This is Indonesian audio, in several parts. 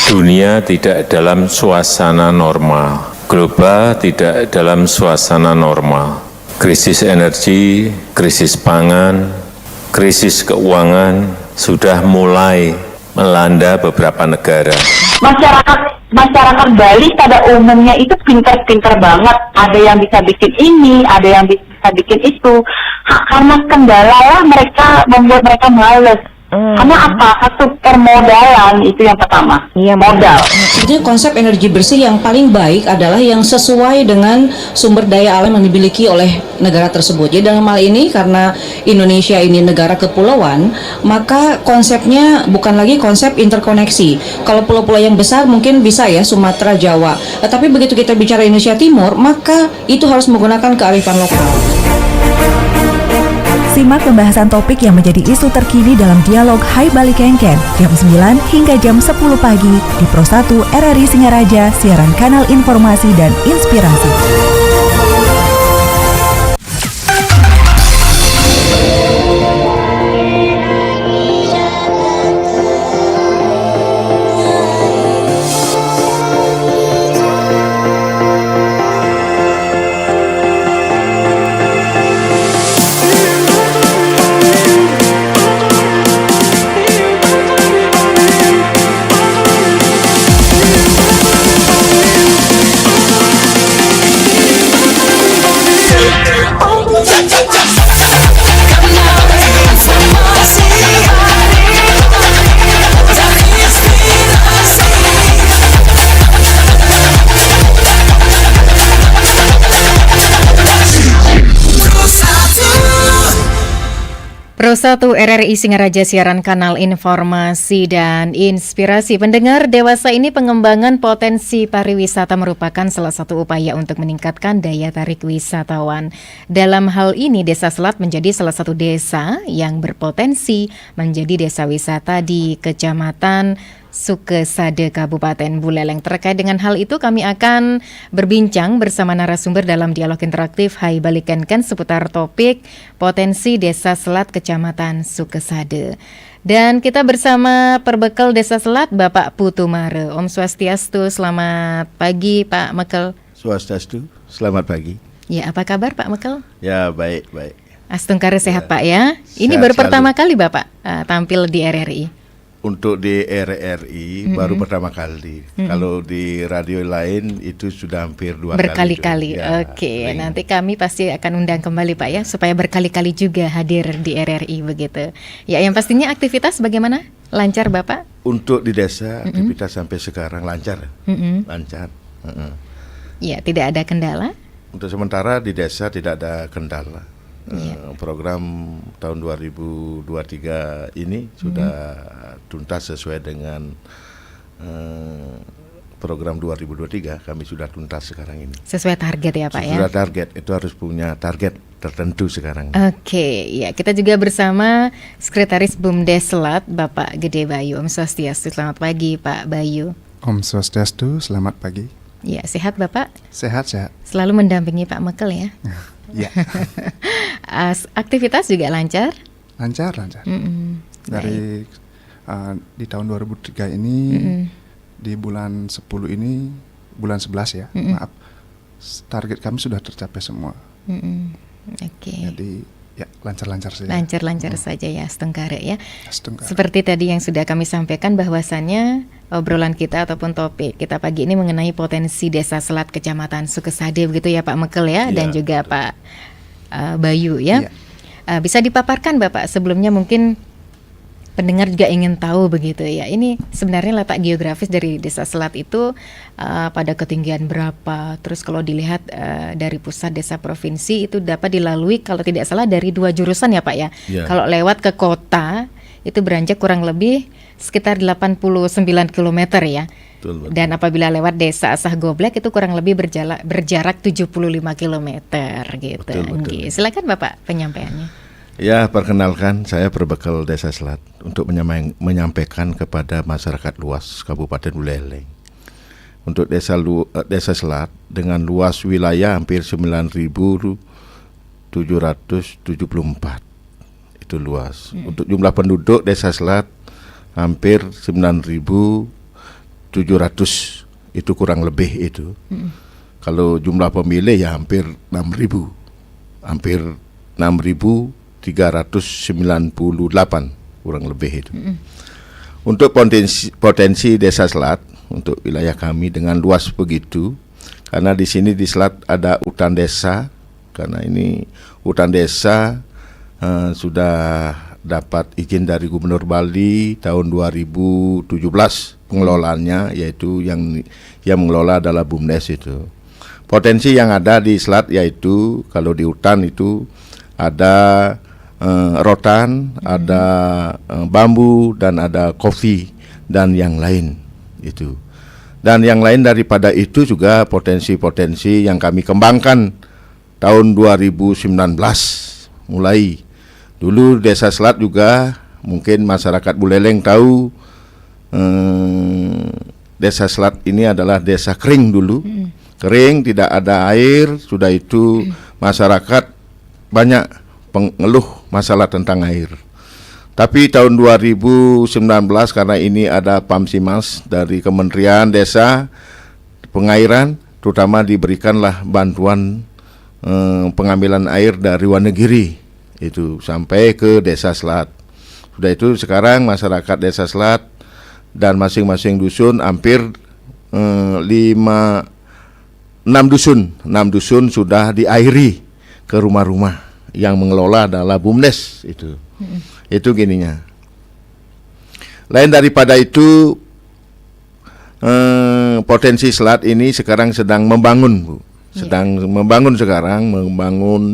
Dunia tidak dalam suasana normal, global tidak dalam suasana normal. Krisis energi, krisis pangan, krisis keuangan sudah mulai melanda beberapa negara. Masyarakat Bali pada umumnya itu pintar-pintar banget. Ada yang bisa bikin ini, ada yang bisa bikin itu. Karena kendala lah mereka membuat mereka males. Karena apa? Satu permodalan itu yang pertama. Iya, modal. Sebetulnya konsep energi bersih yang paling baik adalah yang sesuai dengan sumber daya alam yang dimiliki oleh negara tersebut. Jadi dalam hal ini karena Indonesia ini negara kepulauan, maka konsepnya bukan lagi konsep interkoneksi. Kalau pulau-pulau yang besar mungkin bisa ya Sumatera, Jawa. Tapi begitu kita bicara Indonesia Timur, maka itu harus menggunakan kearifan lokal. Simak pembahasan topik yang menjadi isu terkini dalam dialog Hai Bali Kengken jam 9 hingga jam 10 pagi di Pro 1 RRI Singaraja, siaran kanal informasi dan inspirasi. Pro 1 RRI Singaraja, siaran kanal informasi dan inspirasi. Pendengar, dewasa ini pengembangan potensi pariwisata merupakan salah satu upaya untuk meningkatkan daya tarik wisatawan. Dalam hal ini, Desa Selat menjadi salah satu desa yang berpotensi menjadi desa wisata di Kecamatan Sukesade, Kabupaten Buleleng. Terkait dengan hal itu, kami akan berbincang bersama narasumber dalam dialog interaktif Hai Bali Kengken seputar topik potensi Desa Selat Kecamatan Sukesade. Dan kita bersama Perbekal Desa Selat, Bapak Putu Mare. Om Swastiastu, selamat pagi Pak Mekel. Swastiastu, selamat pagi. Ya, apa kabar Pak Mekel? Ya, baik. Astungkare sehat Ya, Pak ya. Ini sehat baru pertama selalu. kali Bapak tampil di RRI. Untuk di RRI baru pertama kali. Kalau di radio lain itu sudah hampir dua Berkali-kali. kali. Ya, Oke, sering. nanti kami pasti akan undang kembali Pak ya, supaya berkali-kali juga hadir di RRI begitu. Ya, yang pastinya aktivitas bagaimana? Lancar Bapak? Untuk di desa aktivitas sampai sekarang lancar. Lancar. Ya, tidak ada kendala. Untuk sementara di desa tidak ada kendala. Iya. Program tahun 2023 ini sudah tuntas sesuai dengan program 2023. Kami sudah tuntas sekarang ini. Sesuai target ya Pak ya? Sudah target, itu harus punya target tertentu sekarang. Oke, ya kita juga bersama Sekretaris BUMDes Selat, Bapak Gede Bayu. Om Swastiastu, selamat pagi Pak Bayu. Om Swastiastu, selamat pagi. Ya, sehat Bapak? Sehat. Selalu mendampingi Pak Mekel ya? Ya, Aktivitas juga lancar? lancar. Dari di tahun 2003 ini, di bulan 10 ini, bulan 11 ya, maaf, target kami sudah tercapai semua. Oke. Jadi ya lancar-lancar saja. Lancar-lancar saja ya, Astungkare ya. Astungkare. Seperti tadi yang sudah kami sampaikan, bahwasannya obrolan kita ataupun topik kita pagi ini mengenai potensi Desa Selat Kecamatan Sukesade begitu ya Pak Mekel ya, dan juga Pak Bayu ya. Bisa dipaparkan Bapak, sebelumnya mungkin pendengar juga ingin tahu begitu ya. Ini sebenarnya letak geografis dari Desa Selat itu pada ketinggian berapa? Terus kalau dilihat dari pusat desa provinsi itu dapat dilalui kalau tidak salah dari 2 jurusan ya Pak ya. Kalau lewat ke kota itu beranjak kurang lebih sekitar 89 km ya. Betul. Dan apabila lewat Desa Asah Goblek itu kurang lebih berjarak 75 km gitu. Betul. Silakan Bapak penyampaiannya. Ya, perkenalkan saya Perbekal Desa Selat untuk menyampaikan kepada masyarakat luas Kabupaten Buleleng. Untuk Desa Selat dengan luas wilayah hampir 9.774. Itu luas. Untuk jumlah penduduk Desa Selat hampir 9.700 700 itu kurang lebih itu. Kalau jumlah pemilih ya hampir 6.000, hampir 6.398 kurang lebih itu. Untuk potensi desa Selat untuk wilayah kami dengan luas begitu, karena di sini di Selat ada hutan desa, karena ini hutan desa sudah dapat izin dari Gubernur Bali tahun 2017 pengelolaannya, yaitu yang mengelola adalah BUMDes itu. Potensi yang ada di Selat yaitu kalau di hutan itu ada rotan, ada bambu, dan ada kopi dan yang lain itu. Dan yang lain daripada itu juga potensi-potensi yang kami kembangkan tahun 2019 mulai. Dulu Desa Selat juga mungkin masyarakat Buleleng tahu, Desa Selat ini adalah desa kering dulu. Kering, tidak ada air, sudah itu masyarakat banyak pengeluh masalah tentang air. Tapi tahun 2019 karena ini ada Pamsimas dari Kementerian Desa Pengairan, terutama diberikanlah bantuan pengambilan air dari Wonogiri itu sampai ke Desa Selat. Sudah itu sekarang masyarakat Desa Selat dan masing-masing dusun hampir 6 dusun sudah diairi ke rumah-rumah. Yang mengelola adalah BUMDes itu. Itu gininya. Lain daripada itu, potensi Selat ini sekarang sedang membangun, Bu. Membangun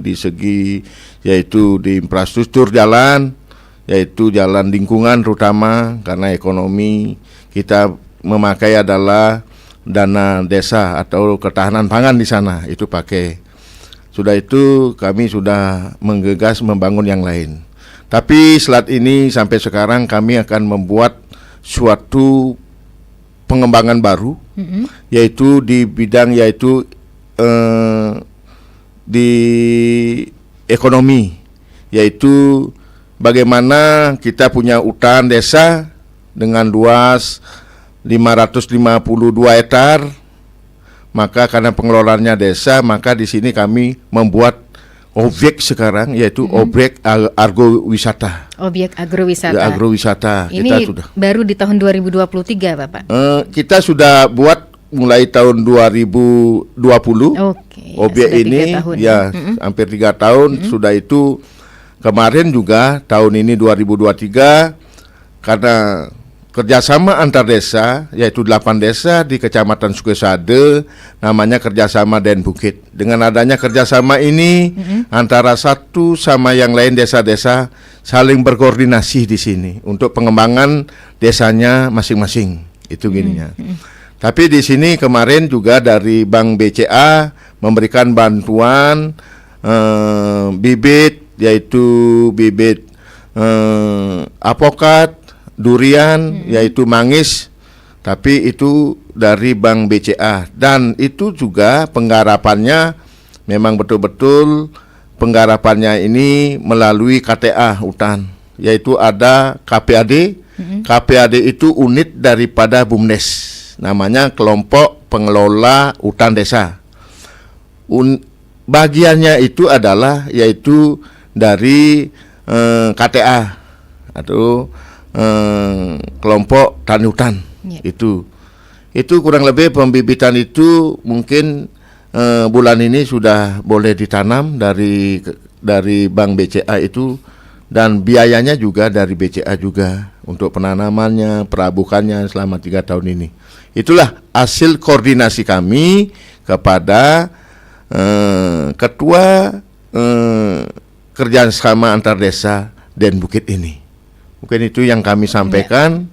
di segi yaitu di infrastruktur jalan, yaitu jalan lingkungan terutama karena ekonomi kita memakai adalah dana desa atau ketahanan pangan di sana itu pakai. Sudah itu kami sudah menggegas membangun yang lain. Tapi Selat ini sampai sekarang kami akan membuat suatu pengembangan baru, yaitu di bidang yaitu di ekonomi, yaitu bagaimana kita punya hutan desa dengan luas 552 hektar, maka karena pengelolaannya desa, maka di sini kami membuat objek sekarang yaitu objek agrowisata. Objek agrowisata. Ya, agrowisata. Ini kita sudah baru di tahun 2023, Bapak. Kita sudah buat mulai tahun 2020. Oke. Objek ini tahun, ya hampir 3 tahun. Sudah itu kemarin juga tahun ini 2023 karena kerjasama antar desa, yaitu 8 desa di Kecamatan Sukesade, namanya kerjasama Den Bukit. Dengan adanya kerjasama ini, antara satu sama yang lain desa-desa saling berkoordinasi di sini untuk pengembangan desanya masing-masing. Itu gininya. Tapi di sini kemarin juga dari Bank BCA memberikan bantuan bibit, yaitu bibit apokat, durian, yaitu manggis, tapi itu dari Bank BCA. Dan itu juga penggarapannya memang betul-betul penggarapannya ini melalui KTA hutan, yaitu ada KPAD. KPAD itu unit daripada BUMDes, namanya Kelompok Pengelola Hutan Desa. Bagiannya itu adalah yaitu dari KTA atau kelompok tani hutan. Itu kurang lebih pembibitan itu mungkin bulan ini sudah boleh ditanam dari Bank BCA itu, dan biayanya juga dari BCA juga untuk penanamannya, perabukannya selama 3 tahun ini. Itulah hasil koordinasi kami kepada ketua kerjasama antar desa Den Bukit ini. Mungkin itu yang kami sampaikan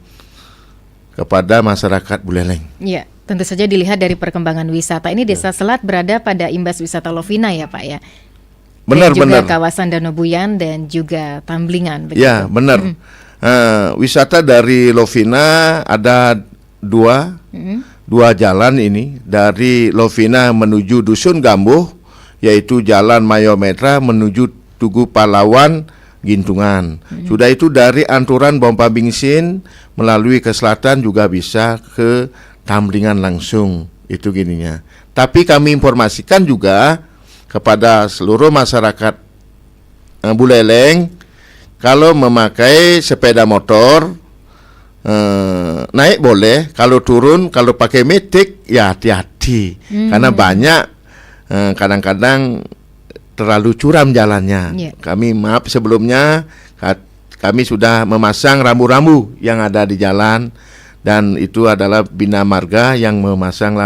kepada masyarakat Buleleng. Ya, tentu saja dilihat dari perkembangan wisata. Ini Desa Selat berada pada imbas wisata Lovina ya, Pak ya. Benar, dan juga benar. kawasan Danau Buyan dan juga Tamblingan. Begitu? Ya, benar. Wisata dari Lovina ada dua jalan ini. Dari Lovina menuju Dusun Gambuh, yaitu Jalan Mayometra menuju Tugu Pahlawan Gintungan. Sudah itu dari Anturan Bompa Bingsin melalui ke selatan juga bisa ke tamringan langsung, itu gininya. Tapi kami informasikan juga kepada seluruh masyarakat Buleleng, kalau memakai sepeda motor naik boleh, kalau turun, kalau pakai metik ya hati-hati, karena banyak kadang-kadang terlalu curam jalannya. Kami maaf sebelumnya, kami sudah memasang rambu-rambu yang ada di jalan, dan itu adalah Bina Marga yang memasang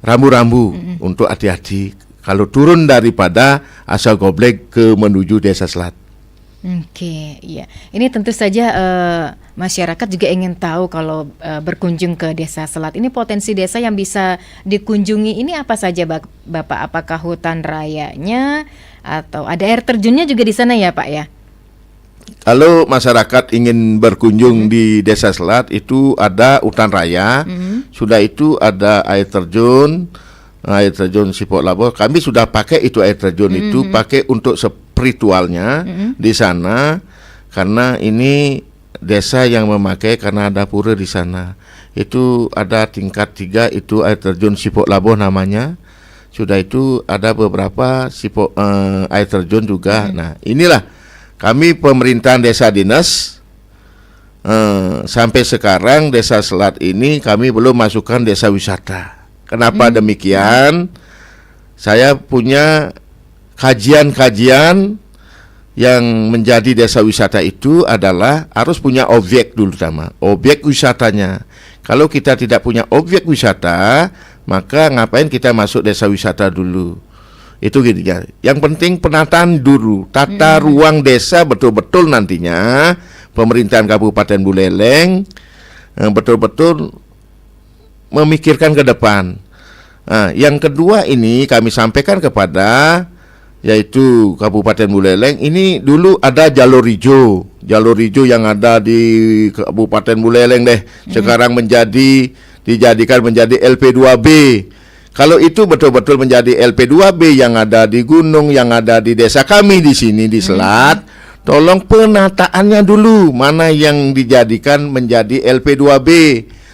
rambu-rambu untuk hati-hati kalau turun daripada Asal Goblek ke menuju Desa Selat. Oke, iya. Ini tentu saja masyarakat juga ingin tahu kalau berkunjung ke Desa Selat. Ini potensi desa yang bisa dikunjungi ini apa saja, Bapak? Apakah hutan rayanya atau ada air terjunnya juga di sana ya, Pak ya? Kalau masyarakat ingin berkunjung di Desa Selat, itu ada hutan raya, sudah itu ada air terjun Sipok Labor. Kami sudah pakai itu air terjun itu pakai untuk spiritualnya di sana, karena ini desa yang memakai, karena ada pura di sana. Itu ada tingkat 3, itu air terjun Sipok Labor namanya. Sudah itu ada beberapa air terjun juga. Nah, inilah kami pemerintahan desa dinas sampai sekarang Desa Selat ini kami belum masukkan desa wisata. Kenapa demikian? Saya punya kajian-kajian yang menjadi desa wisata itu adalah harus punya objek dulu sama, objek wisatanya. Kalau kita tidak punya objek wisata, maka ngapain kita masuk desa wisata dulu? Itu gitu ya. Yang penting penataan dulu, tata ruang desa betul-betul nantinya pemerintahan Kabupaten Buleleng betul-betul memikirkan ke depan. Nah, yang kedua ini kami sampaikan kepada yaitu Kabupaten Buleleng, ini dulu ada jalur hijau yang ada di Kabupaten Buleleng deh. Sekarang dijadikan menjadi LP2B. Kalau itu betul-betul menjadi LP2B yang ada di gunung, yang ada di desa kami di sini di Selat, tolong penataannya dulu mana yang dijadikan menjadi LP2B,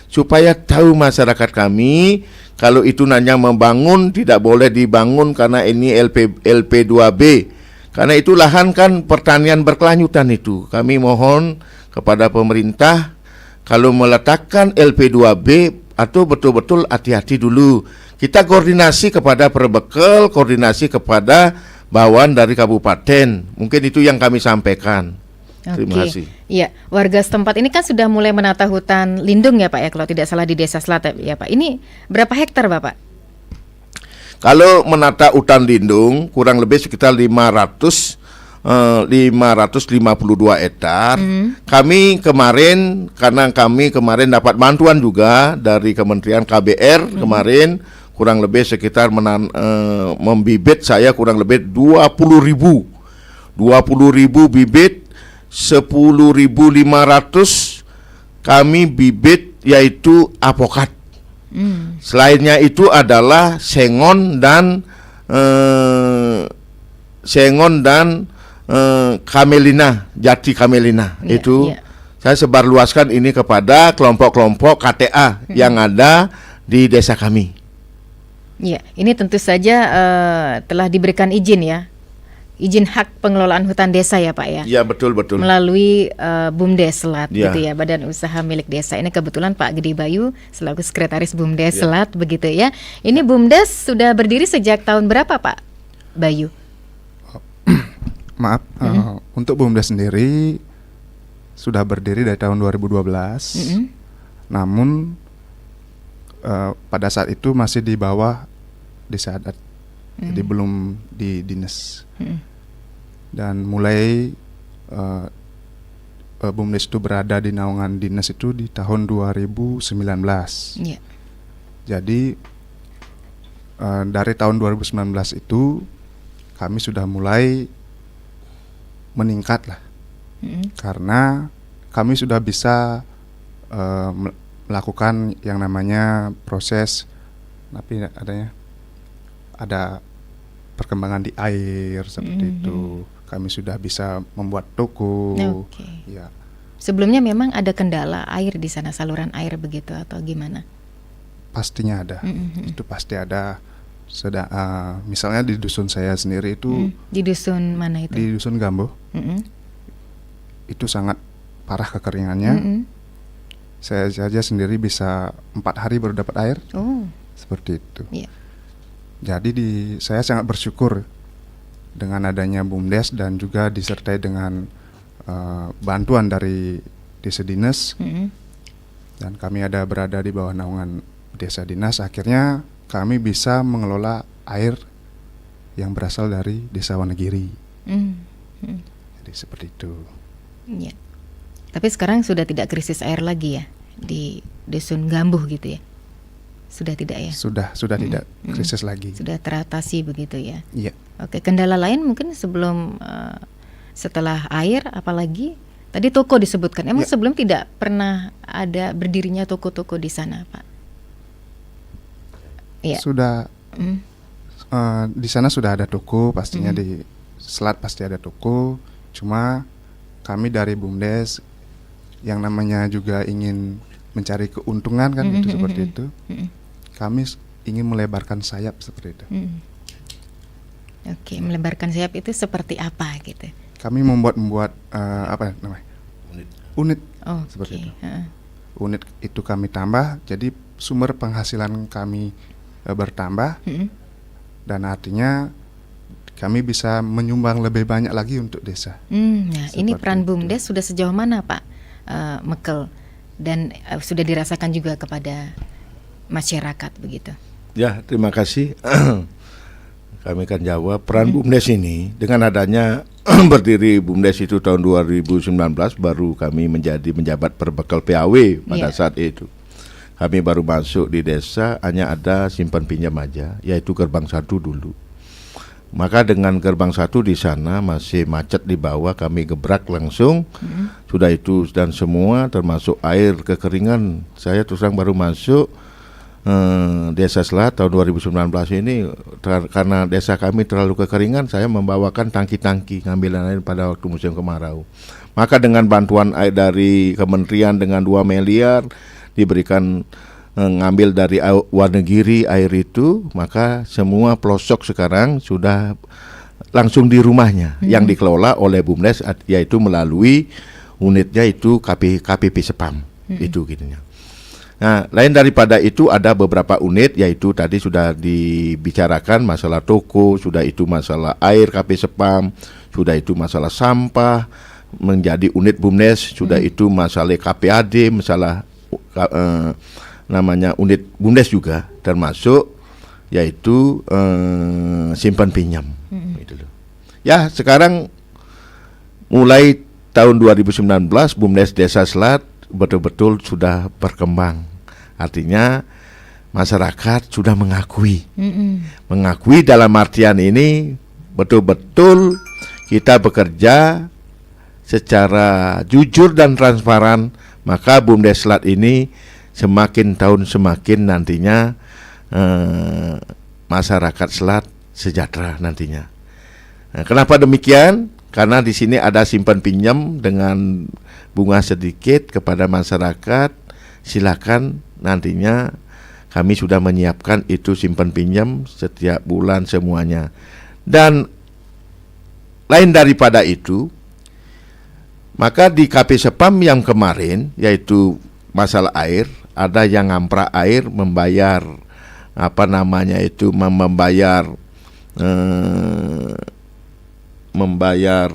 supaya tahu masyarakat kami kalau itu nanya membangun tidak boleh dibangun karena ini LP2B. Karena itu lahan kan pertanian berkelanjutan itu. Kami mohon kepada pemerintah kalau meletakkan LP2B atau betul-betul hati-hati dulu. Kita koordinasi kepada Perbekel, koordinasi kepada bawahan dari kabupaten. Mungkin itu yang kami sampaikan. Terima kasih. Iya, warga setempat ini kan sudah mulai menata hutan lindung ya Pak ya, kalau tidak salah di Desa Selat ya Pak. Ini berapa hektar Bapak? Kalau menata hutan lindung kurang lebih sekitar 552 hektar. Kami kemarin, karena kami kemarin dapat bantuan juga dari Kementerian KBR kemarin, kurang lebih sekitar membibit saya kurang lebih 20.000 bibit. 10.500 kami bibit yaitu apokat. Selainnya itu adalah sengon dan kamelina, jati kamelina. Itu saya sebarluaskan ini kepada kelompok-kelompok KTA yang ada di desa kami. Iya, ini tentu saja telah diberikan izin ya. Izin hak pengelolaan hutan desa ya Pak ya? Iya betul. Melalui BUMDes Selat gitu ya, Badan Usaha Milik Desa. Ini kebetulan Pak Gede Bayu selaku Sekretaris BUMDes Selat begitu ya. Ini BUMDes sudah berdiri sejak tahun berapa Pak Bayu? Maaf, untuk BUMDes sendiri sudah berdiri dari tahun 2012. Namun pada saat itu masih di bawah Desa Adat. Jadi belum di dinas. Dan mulai BUMDes itu berada di naungan dinas itu di tahun 2019. Jadi dari tahun 2019 itu kami sudah mulai meningkat lah. Karena kami sudah bisa melakukan yang namanya proses, tapi ada perkembangan di air seperti itu. Kami sudah bisa membuat toko. Ya. Sebelumnya memang ada kendala air di sana, saluran air begitu atau gimana? Pastinya ada. Itu pasti ada. Misalnya di dusun saya sendiri itu, Di dusun mana itu? di dusun Gambo, itu sangat parah kekeringannya. Saya saja sendiri bisa 4 hari baru dapat air, Oh, seperti itu. iya. Jadi saya sangat bersyukur dengan adanya BUMDes dan juga disertai dengan bantuan dari Desa Dinas, dan kami berada di bawah naungan Desa Dinas. Akhirnya kami bisa mengelola air yang berasal dari Desa Wonogiri. Jadi seperti itu. Iya. Tapi sekarang sudah tidak krisis air lagi ya di dusun Gambuh gitu ya? Sudah tidak ya? Sudah tidak krisis lagi. Sudah teratasi begitu ya? Iya. Oke, kendala lain mungkin sebelum setelah air apalagi? Tadi toko disebutkan. Emang sebelum tidak pernah ada berdirinya toko-toko di sana, Pak? Iya. Sudah di sana sudah ada toko, pastinya di Selat pasti ada toko. Cuma kami dari BUMDes yang namanya juga ingin mencari keuntungan kan, itu seperti itu. Kami ingin melebarkan sayap seperti itu. Oke, melebarkan sayap itu seperti apa gitu? Kami membuat apa namanya? Unit. Oh, seperti itu. Unit itu kami tambah, jadi sumber penghasilan kami bertambah, dan artinya kami bisa menyumbang lebih banyak lagi untuk desa. Nah, ini Seperti peran itu. BUMDes sudah sejauh mana, Pak Mekel, dan sudah dirasakan juga kepada masyarakat begitu? Ya, terima kasih. Kami akan jawab peran BUMDes ini dengan adanya berdiri BUMDes itu tahun 2019, baru kami menjadi menjabat perbekal PAW pada saat itu. Kami baru masuk di desa, hanya ada simpan pinjam aja, yaitu gerbang 1 dulu. Maka dengan gerbang 1 di sana masih macet di bawah, kami gebrak langsung. Sudah itu dan semua termasuk air kekeringan. Saya terus terang baru masuk Desa Selat tahun 2019 ini karena desa kami terlalu kekeringan, saya membawakan tangki-tangki ngambil air pada waktu musim kemarau. Maka dengan bantuan air dari kementerian dengan 2 miliar diberikan ngambil dari Wonogiri air itu, maka semua pelosok sekarang sudah langsung di rumahnya yang dikelola oleh BUMDes, yaitu melalui unitnya itu KPP Sepam itu gitunya. Nah, lain daripada itu ada beberapa unit, yaitu tadi sudah dibicarakan masalah toko, sudah itu masalah air KP Sepam, sudah itu masalah sampah menjadi unit BUMDes, sudah itu masalah KPAD, masalah namanya unit BUMDes juga, termasuk yaitu simpan pinjam. Gitu loh. Ya, sekarang mulai tahun 2019 BUMDes Desa Selat betul-betul sudah berkembang. Artinya masyarakat sudah mengakui. Mengakui dalam artian ini betul-betul kita bekerja secara jujur dan transparan, maka BUMDes Selat ini semakin tahun semakin nantinya masyarakat Selat sejahtera nantinya. Nah, kenapa demikian? Karena di sini ada simpan pinjam dengan bunga sedikit kepada masyarakat. Silakan, nantinya kami sudah menyiapkan itu simpan pinjam setiap bulan semuanya. Dan lain daripada itu, maka di KP Sepam yang kemarin, yaitu masalah air, ada yang ngamprak air, membayar membayar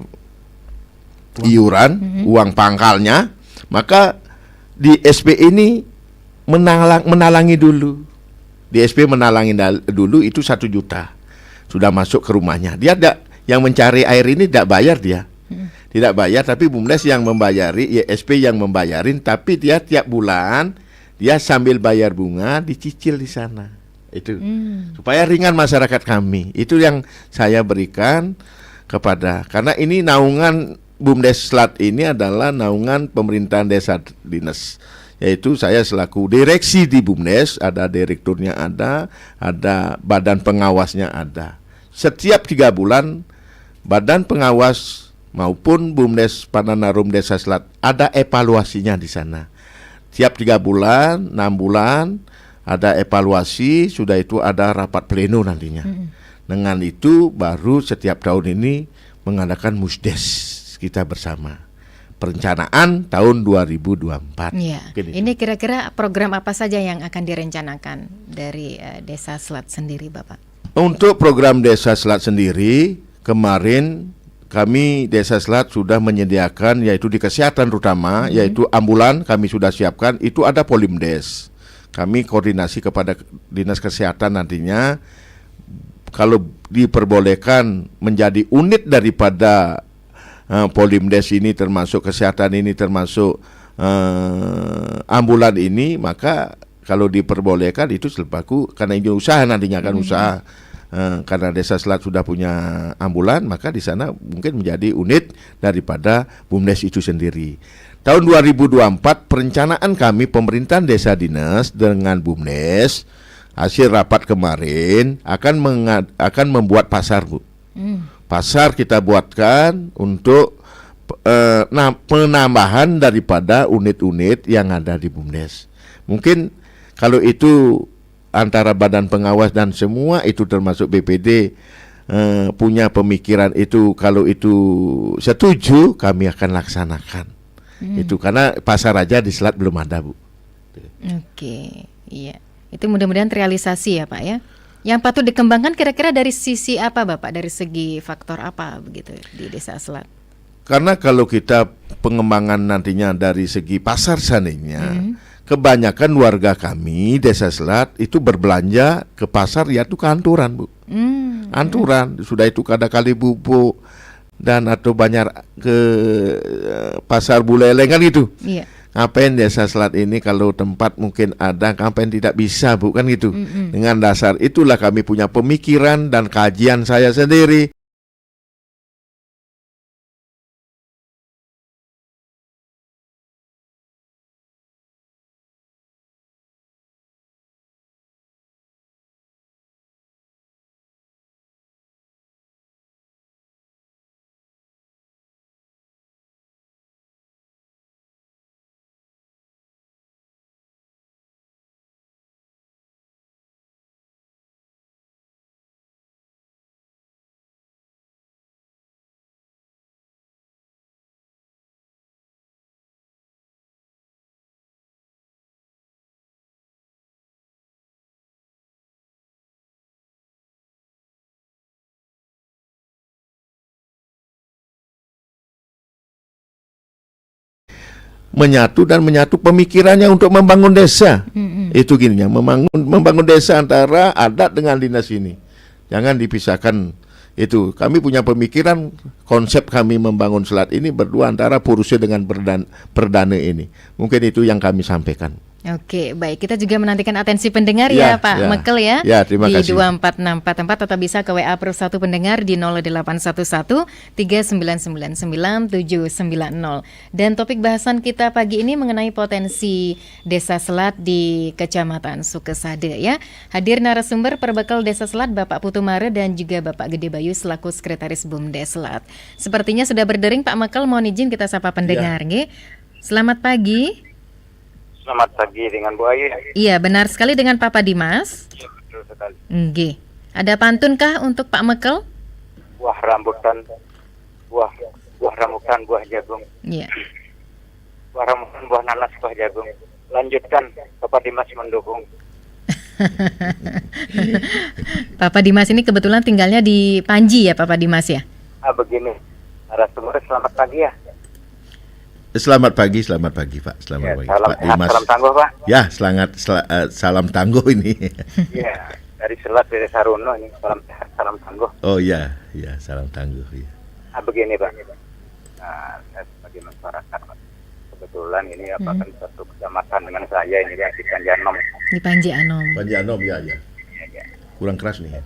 iuran, uang pangkalnya, maka di SP ini menalangi dulu. Di SP menalangi dulu itu 1 juta. Sudah masuk ke rumahnya. Dia yang mencari air ini tidak bayar dia. Tidak bayar, tapi BUMDes yang membayari, ya SP yang membayarin, tapi dia tiap bulan dia sambil bayar bunga dicicil di sana. Itu supaya ringan masyarakat kami. Itu yang saya berikan kepada, karena ini naungan BUMDes Selat ini adalah naungan pemerintahan Desa Dinas, yaitu saya selaku direksi di BUMDes, ada direkturnya, ada badan pengawasnya ada. Setiap 3 bulan badan pengawas maupun BUMDes Pananarum Desa Selat ada evaluasinya di sana. Tiap 3 bulan, 6 bulan ada evaluasi, sudah itu ada rapat pleno nantinya. Dengan itu baru setiap tahun ini mengadakan musdes kita bersama. Perencanaan tahun 2024. Ya. Ini kira-kira program apa saja yang akan direncanakan dari Desa Selat sendiri, Bapak? Untuk program Desa Selat sendiri, kemarin kami Desa Selat sudah menyediakan, yaitu di kesehatan terutama, yaitu ambulan kami sudah siapkan, itu ada Polimdes. Kami koordinasi kepada Dinas Kesehatan nantinya, kalau diperbolehkan menjadi unit daripada Polimdes ini, termasuk kesehatan ini, termasuk ambulan ini, maka kalau diperbolehkan itu selaku, karena ini usaha nantinya akan usaha. Karena Desa Selat sudah punya ambulan, maka di sana mungkin menjadi unit daripada BUMDes itu sendiri. Tahun 2024 perencanaan kami pemerintahan desa dinas dengan BUMDes, hasil rapat kemarin akan membuat pasar, Bu. Pasar kita buatkan untuk penambahan daripada unit-unit yang ada di BUMDes. Mungkin kalau itu antara badan pengawas dan semua itu termasuk BPD punya pemikiran itu, kalau itu setuju kami akan laksanakan. Itu karena pasar aja di Selat belum ada, Bu. Oke, iya. Itu mudah-mudahan terrealisasi ya, Pak ya. Yang patut dikembangkan kira-kira dari sisi apa, Bapak? Dari segi faktor apa begitu di Desa Selat? Karena kalau kita pengembangan nantinya dari segi pasar sananya, kebanyakan warga kami Desa Selat itu berbelanja ke pasar, yaitu ke Anturan, Bu. Anturan, sudah itu Kali Bubuk dan atau banyak ke pasar Buleleng kan gitu. Iya. Ngapain Desa Selat ini kalau tempat mungkin ada, ngapain tidak bisa, Bu, kan gitu. Dengan dasar itulah kami punya pemikiran dan kajian saya sendiri. Menyatu pemikirannya untuk membangun desa. Itu gininya, membangun desa antara adat dengan dinas ini. Jangan dipisahkan itu. Kami punya pemikiran, konsep kami membangun Selat ini berdua antara Purusya dengan Perdana ini. Mungkin itu yang kami sampaikan. Oke, baik. Kita juga menantikan atensi pendengar ya Pak Mekel ya. Ya, terima di kasih. 24644 atau bisa ke WA per satu pendengar di 0811 3999 790. Dan topik bahasan kita pagi ini mengenai potensi Desa Selat di Kecamatan Sukesade ya. Hadir narasumber Perbekal Desa Selat Bapak Putu Mare dan juga Bapak Gede Bayu selaku Sekretaris BUMDes Selat. Sepertinya sudah berdering Pak Mekel, mohon izin kita sapa pendengar nggih. Selamat pagi. Selamat pagi dengan Bu Ayu. Iya, benar sekali dengan Papa Dimas. Iya, betul sekali. Nggih. Ada pantunkah untuk Pak Mekel? Buah rambutan, buah rambutan, buah jagung. Iya. Buah rambutan, buah nanas, buah jagung. Lanjutkan, Papa Dimas mendukung. Papa Dimas ini kebetulan tinggalnya di Panji ya, Papa Dimas ya? Begini. Narasumber, selamat pagi ya. Selamat pagi Pak. Selamat Ya, pagi salam Pak sehat, Dimas. salam tangguh Pak. Ya, salam tangguh ini. Iya, dari Selat, dari Saruno ini salam sehat, salam tangguh. Oh ya, salam tangguh ya. Begini Pak. Saya sebagai masyarakat Pak, kebetulan ini kan satu kecamatan dengan saya ini yang di Panji Anom. Di Panji Anom. Panji Anom ya. Kurang keras nih.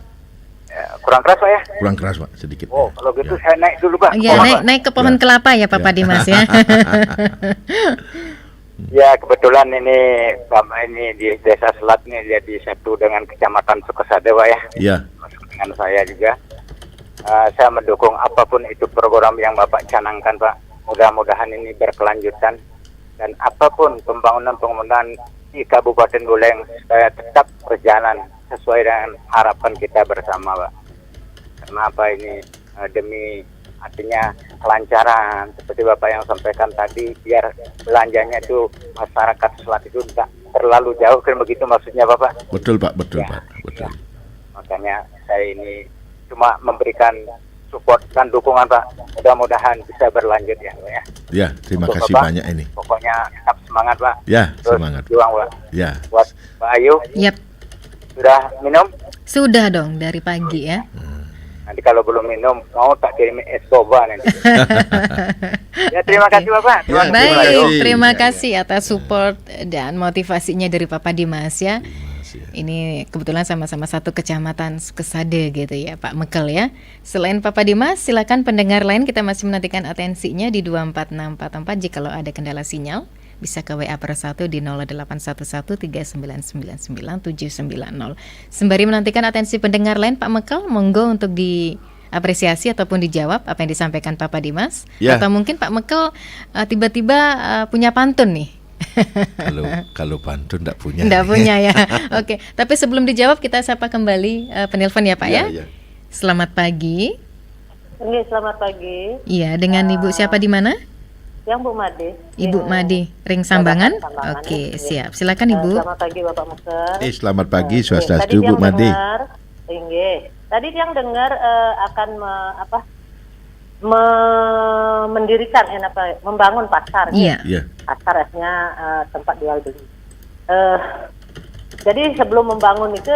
Kurang keras Pak ya? Kurang keras Pak, sedikit. Oh, kalau gitu saya naik dulu Pak. Iya, naik ke pohon kelapa ya Papa Dimas ya. Ya, kebetulan ini Bapak ini di Desa Selat ini jadi satu dengan Kecamatan Sukesade Pak ya. Iya. Dengan saya juga. saya mendukung apapun itu program yang Bapak canangkan, Pak. Mudah-mudahan ini berkelanjutan dan apapun pembangunan di Kabupaten Buleleng supaya tetap berjalan sesuai dengan harapan kita bersama, Pak. Karena apa ini demi artinya kelancaran seperti Bapak yang sampaikan tadi, biar belanjanya itu masyarakat Selat itu tidak terlalu jauh, kan begitu maksudnya Bapak? Betul Pak, betul Ya, Pak, betul. ya. Makanya saya ini cuma memberikan support dan dukungan, Pak. Mudah-mudahan bisa berlanjut ya, Pak, ya. Ya, terima Untuk kasih Bapak, banyak ini. Pokoknya tetap semangat, Pak. Ya, Terus semangat. juang, Pak. Ya. Buat Pak Ayu, Yap, sudah minum? sudah dong dari pagi ya. Nanti kalau belum minum, mau tak kirim es boba nanti. Ya, terima kasih Bapak. Terima Ya, kasih, Pak Ayu. Baik, terima Ya, kasih atas support dan motivasinya dari Papa Dimas ya. Ini kebetulan sama-sama satu kecamatan Sukesade gitu ya Pak Mekel ya. Selain Papa Dimas, silakan pendengar lain kita masih menantikan atensinya di 24644 jikalau ada kendala sinyal. Bisa ke WA +1 di 081139999790. Sembari menantikan atensi pendengar lain Pak Mekel, monggo untuk diapresiasi ataupun dijawab apa yang disampaikan Papa Dimas. Ya. Atau mungkin Pak Mekel tiba-tiba punya pantun nih. Kalau pantun enggak punya. Enggak punya ya. Oke, tapi sebelum dijawab kita sapa kembali penelpon ya Pak ya. Ya. Selamat pagi. Selamat pagi. Iya, dengan Ibu siapa di mana? Yang Bu Made. Ibu Made, Ring Sambangan. Sambangan, Oke, ya. siap. Silakan Ibu. Selamat pagi Bapak Meker. Selamat pagi, Tadi swastiastu Bu yang Made. dengar, tadi yang dengar akan mendirikan membangun pasar. Iya. Iya. Pasar artinya tempat jual beli. Jadi sebelum membangun itu,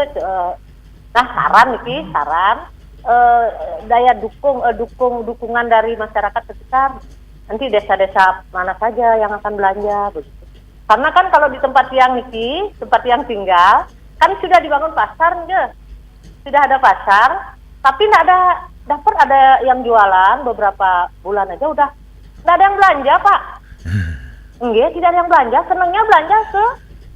saran daya dukungan dari masyarakat sekitar. Nanti desa-desa mana saja yang akan belanja begitu. Karena kan kalau di tempat yang tinggal, kan sudah dibangun pasar nih, sudah ada pasar, tapi nggak ada yang jualan beberapa bulan aja udah nggak ada yang belanja Pak. Enggak, tidak ada yang belanja. Senangnya belanja ke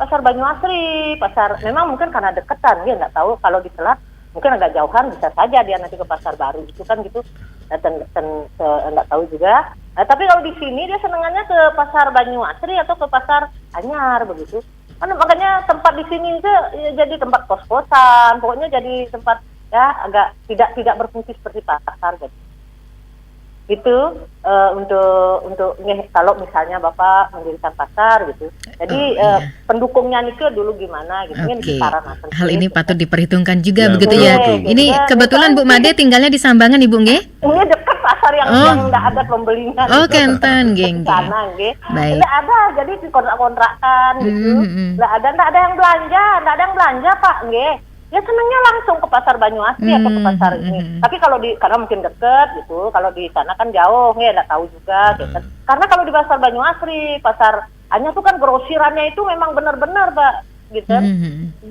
pasar Banyuasri, pasar memang mungkin karena deketan, dia nggak tahu kalau di Selat mungkin agak jauhan bisa saja dia nanti ke pasar baru itu kan gitu. Nggak tahu juga. Tapi kalau di sini dia senangannya ke pasar Banyuasri atau ke pasar Anyar begitu. Kan makanya tempat di sini itu jadi tempat kos-kosan, pokoknya jadi tempat ya agak tidak berfungsi seperti pasar gitu. Itu untuk kalau misalnya Bapak mendirikan pasar gitu. Jadi pendukungnya itu dulu gimana gitu. Oke. Saran Hal ini patut diperhitungkan juga Ya, begitu betul, ya. betul. Ini kebetulan Bu Made tinggalnya di Sambangan Ibu nggih? Ini dekat pasar yang nggak ada pembelinya. Oh, Kenten geng. Sana, nggih. Baik. Nggak ada, jadi dikontrak-kontrakan gitu. Nggak ada yang belanja, Pak, nggih. Ya senangnya langsung ke pasar Banyuasri atau ke pasar ini. Tapi kalau karena mungkin deket gitu, kalau di sana kan jauh, nggih, nggak tahu juga. Gitu. Karena kalau di pasar Banyuasri, pasar hanya tuh kan grosirannya itu memang benar-benar, Pak, gitu.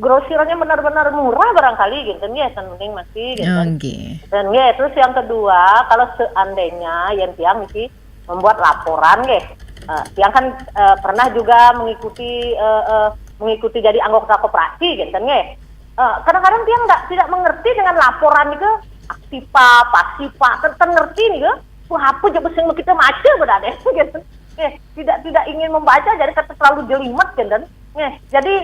Grosirannya benar-benar murah barangkali, gitu. Ya, penting masih, gitu. Dan ya, terus yang kedua, kalau seandainya yang tiang sih membuat laporan, nggih. Tiang kan pernah juga mengikuti jadi anggota koperasi, gitu, nggih. Kadang-kadang dia tidak mengerti dengan laporan itu aktifa, pasifa, ngerti nih ke, apa aja besing kita macet berada, gitu. Tidak ingin membaca jadi kata terlalu jelimet, gitu. Jadi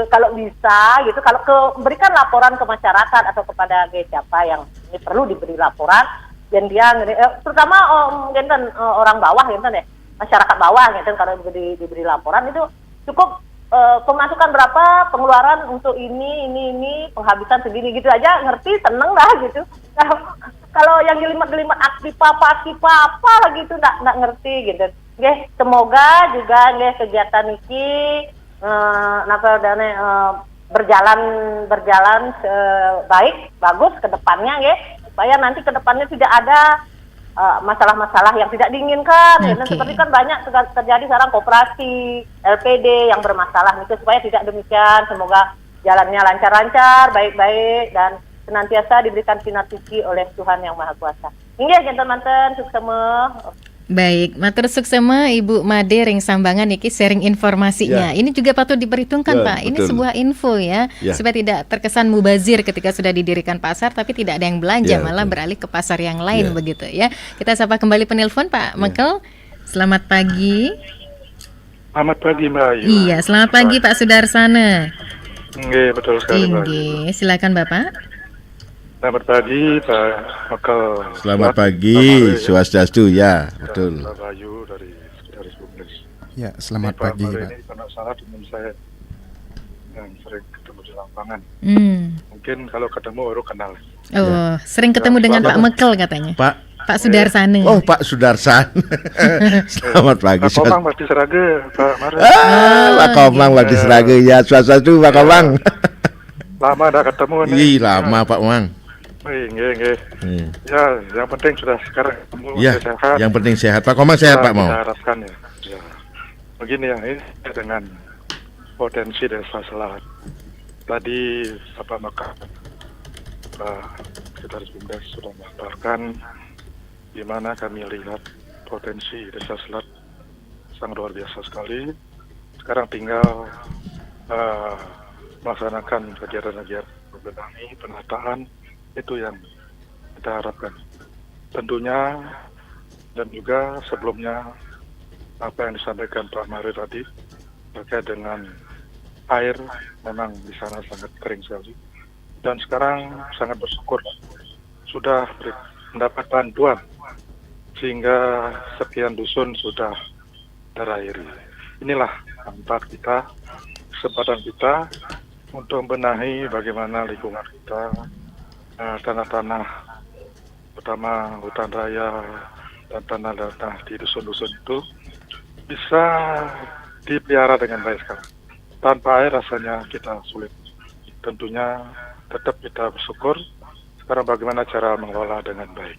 kalau bisa gitu, kalau berikan laporan ke masyarakat atau kepada siapa yang ini perlu diberi laporan, dan dia terutama orang bawah, gitu deh, masyarakat bawah, gitu. Kalau diberi laporan itu cukup. Pemasukan berapa, pengeluaran untuk ini, penghabisan segini gitu aja, ngerti, seneng lah gitu. Kalau yang gelimat-gelimat aktifa, pasifa, apa lagi itu nggak ngerti gitu. Nggih, semoga juga nggih kegiatan ini berjalan baik, bagus ke depannya nggih, supaya nanti ke depannya tidak ada masalah-masalah yang tidak diinginkan. Seperti kan banyak terjadi sekarang koperasi, LPD yang bermasalah itu, supaya tidak demikian. Semoga jalannya lancar-lancar, baik-baik, dan senantiasa diberikan sinar suci oleh Tuhan Yang Maha Kuasa. Inggih, janten-manten, sukses semua. Baik, matur suksema Ibu Made ring sambangan iki sharing informasinya. Ya. Ini juga patut diperhitungkan Ya, Pak. Ini betul. sebuah info ya, Ya. supaya tidak terkesan mubazir ketika sudah didirikan pasar tapi tidak ada yang belanja, Ya, malah betul. beralih ke pasar yang lain Ya. begitu ya. Kita sapa kembali penelpon Pak Mekel. Selamat pagi. Selamat pagi Mbak Ayu. Iya, selamat pagi Pak Sudarsana. Nggih, betul sekali Mbak Ayu. Tinggi, silakan Bapak. Selamat pagi Pak Mekel. Selamat Pak pagi, Mare, Swastiastu ya, dan betul. Mbak Bayu dari Sekretaris Bumdes. Ya, selamat Ini pagi, Pak Mare Pak. ini karena salah dengan saya yang sering ketemu di lapangan. Mungkin kalau ketemu baru kenal. Oh, sering ketemu dengan Pak Mekel katanya. Pak Sudarsana. Oh, Pak Sudarsan. Selamat pagi. Pak Komang Bati Serage, Pak Mare. Pak Komang Bati Serage ya, Swastiastu Pak Komang. Lama dah ketemu nih. Ih, lama Pak Komang. Nggih. Ya, yang penting sudah sekarang ketemu Ya, sehat. yang penting sehat. Pak Komang sehat Pak Mau. Kita harapkan ya. Ya. Begini ya, ini dengan potensi desa Selat. Tadi Bapak Mekah, Pak Sekretaris Bumdes sudah mengatakan di mana kami lihat potensi desa Selat sangat luar biasa sekali. Sekarang tinggal melaksanakan kegiatan-kegiatan membenahi, penataan, itu yang kita harapkan. Tentunya dan juga sebelumnya apa yang disampaikan Pak Mari tadi terkait dengan air, memang di sana sangat kering sekali. Dan sekarang sangat bersyukur sudah mendapat bantuan sehingga sekian dusun sudah terairi. Inilah manfaat kita, kesempatan kita untuk membenahi bagaimana lingkungan kita, tanah-tanah, pertama hutan raya dan tanah-tanah di dusun-dusun itu bisa dipelihara dengan baik sekali. Tanpa air rasanya kita sulit. Tentunya tetap kita bersyukur. Sekarang bagaimana cara mengelola dengan baik.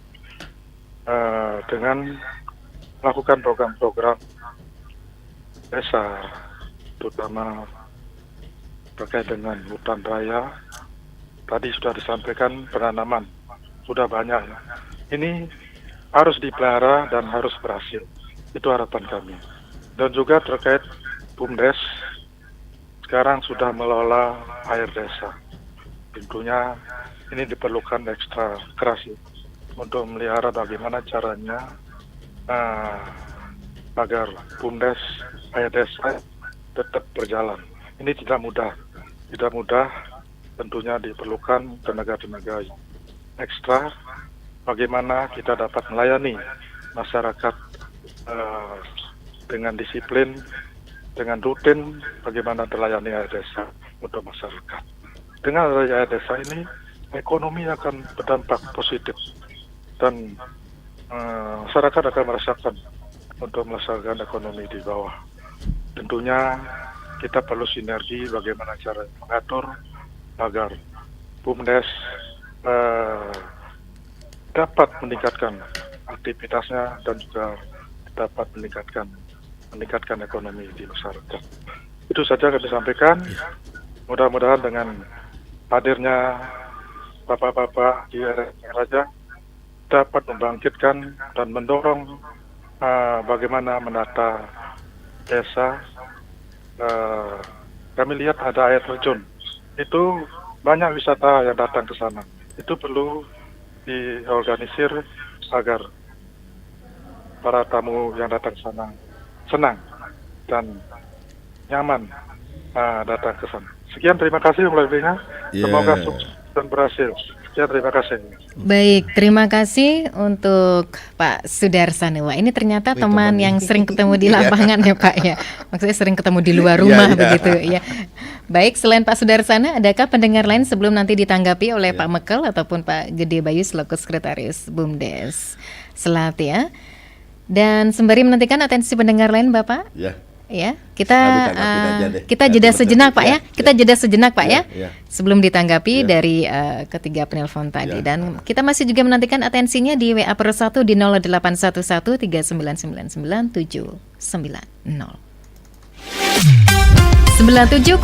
Dengan melakukan program-program desa, terutama terkait dengan hutan raya, tadi sudah disampaikan penanaman sudah banyak ya. Ini harus dipelihara dan harus berhasil. Itu harapan kami. Dan juga terkait Bumdes sekarang sudah mengelola air desa. Tentunya ini diperlukan ekstra keras ya, untuk melihara bagaimana caranya agar Bumdes air desa tetap berjalan. Ini tidak mudah. Tidak mudah, tentunya diperlukan tenaga-tenaga ekstra bagaimana kita dapat melayani masyarakat dengan disiplin, dengan rutin, bagaimana terlayani air desa untuk masyarakat. Dengan air desa ini, ekonomi akan berdampak positif dan masyarakat akan merasakan untuk melaksanakan ekonomi di bawah. Tentunya kita perlu sinergi bagaimana cara mengatur agar Bumdes dapat meningkatkan aktivitasnya dan juga dapat meningkatkan ekonomi di masyarakat. Itu saja kami sampaikan. Mudah-mudahan dengan hadirnya bapak-bapak di Raja dapat membangkitkan dan mendorong bagaimana menata desa. Kami lihat ada air terjun. Itu banyak wisata yang datang ke sana. Itu perlu diorganisir agar para tamu yang datang ke sana senang dan nyaman datang ke sana. Sekian, terima kasih mulainya. Semoga sukses dan berhasil. Sekian, terima kasih. Baik, terima kasih untuk Pak Sudarsana. Wah, ini ternyata teman yang sering ketemu di lapangan ya Pak ya. Maksudnya sering ketemu di luar rumah begitu ya. Baik, selain Pak Sudarsana, adakah pendengar lain sebelum nanti ditanggapi oleh Pak Mekel ataupun Pak Gede Bayu selaku Sekretaris Bumdes Selat ya. Dan sembari menantikan atensi pendengar lain Bapak. Ya, kita jeda sejenak Pak ya. Kita jeda sejenak Pak ya. Sebelum ditanggapi dari ketiga penelpon tadi. Dan kita masih juga menantikan atensinya di WA per 1 di 0811 3999 790. 97,9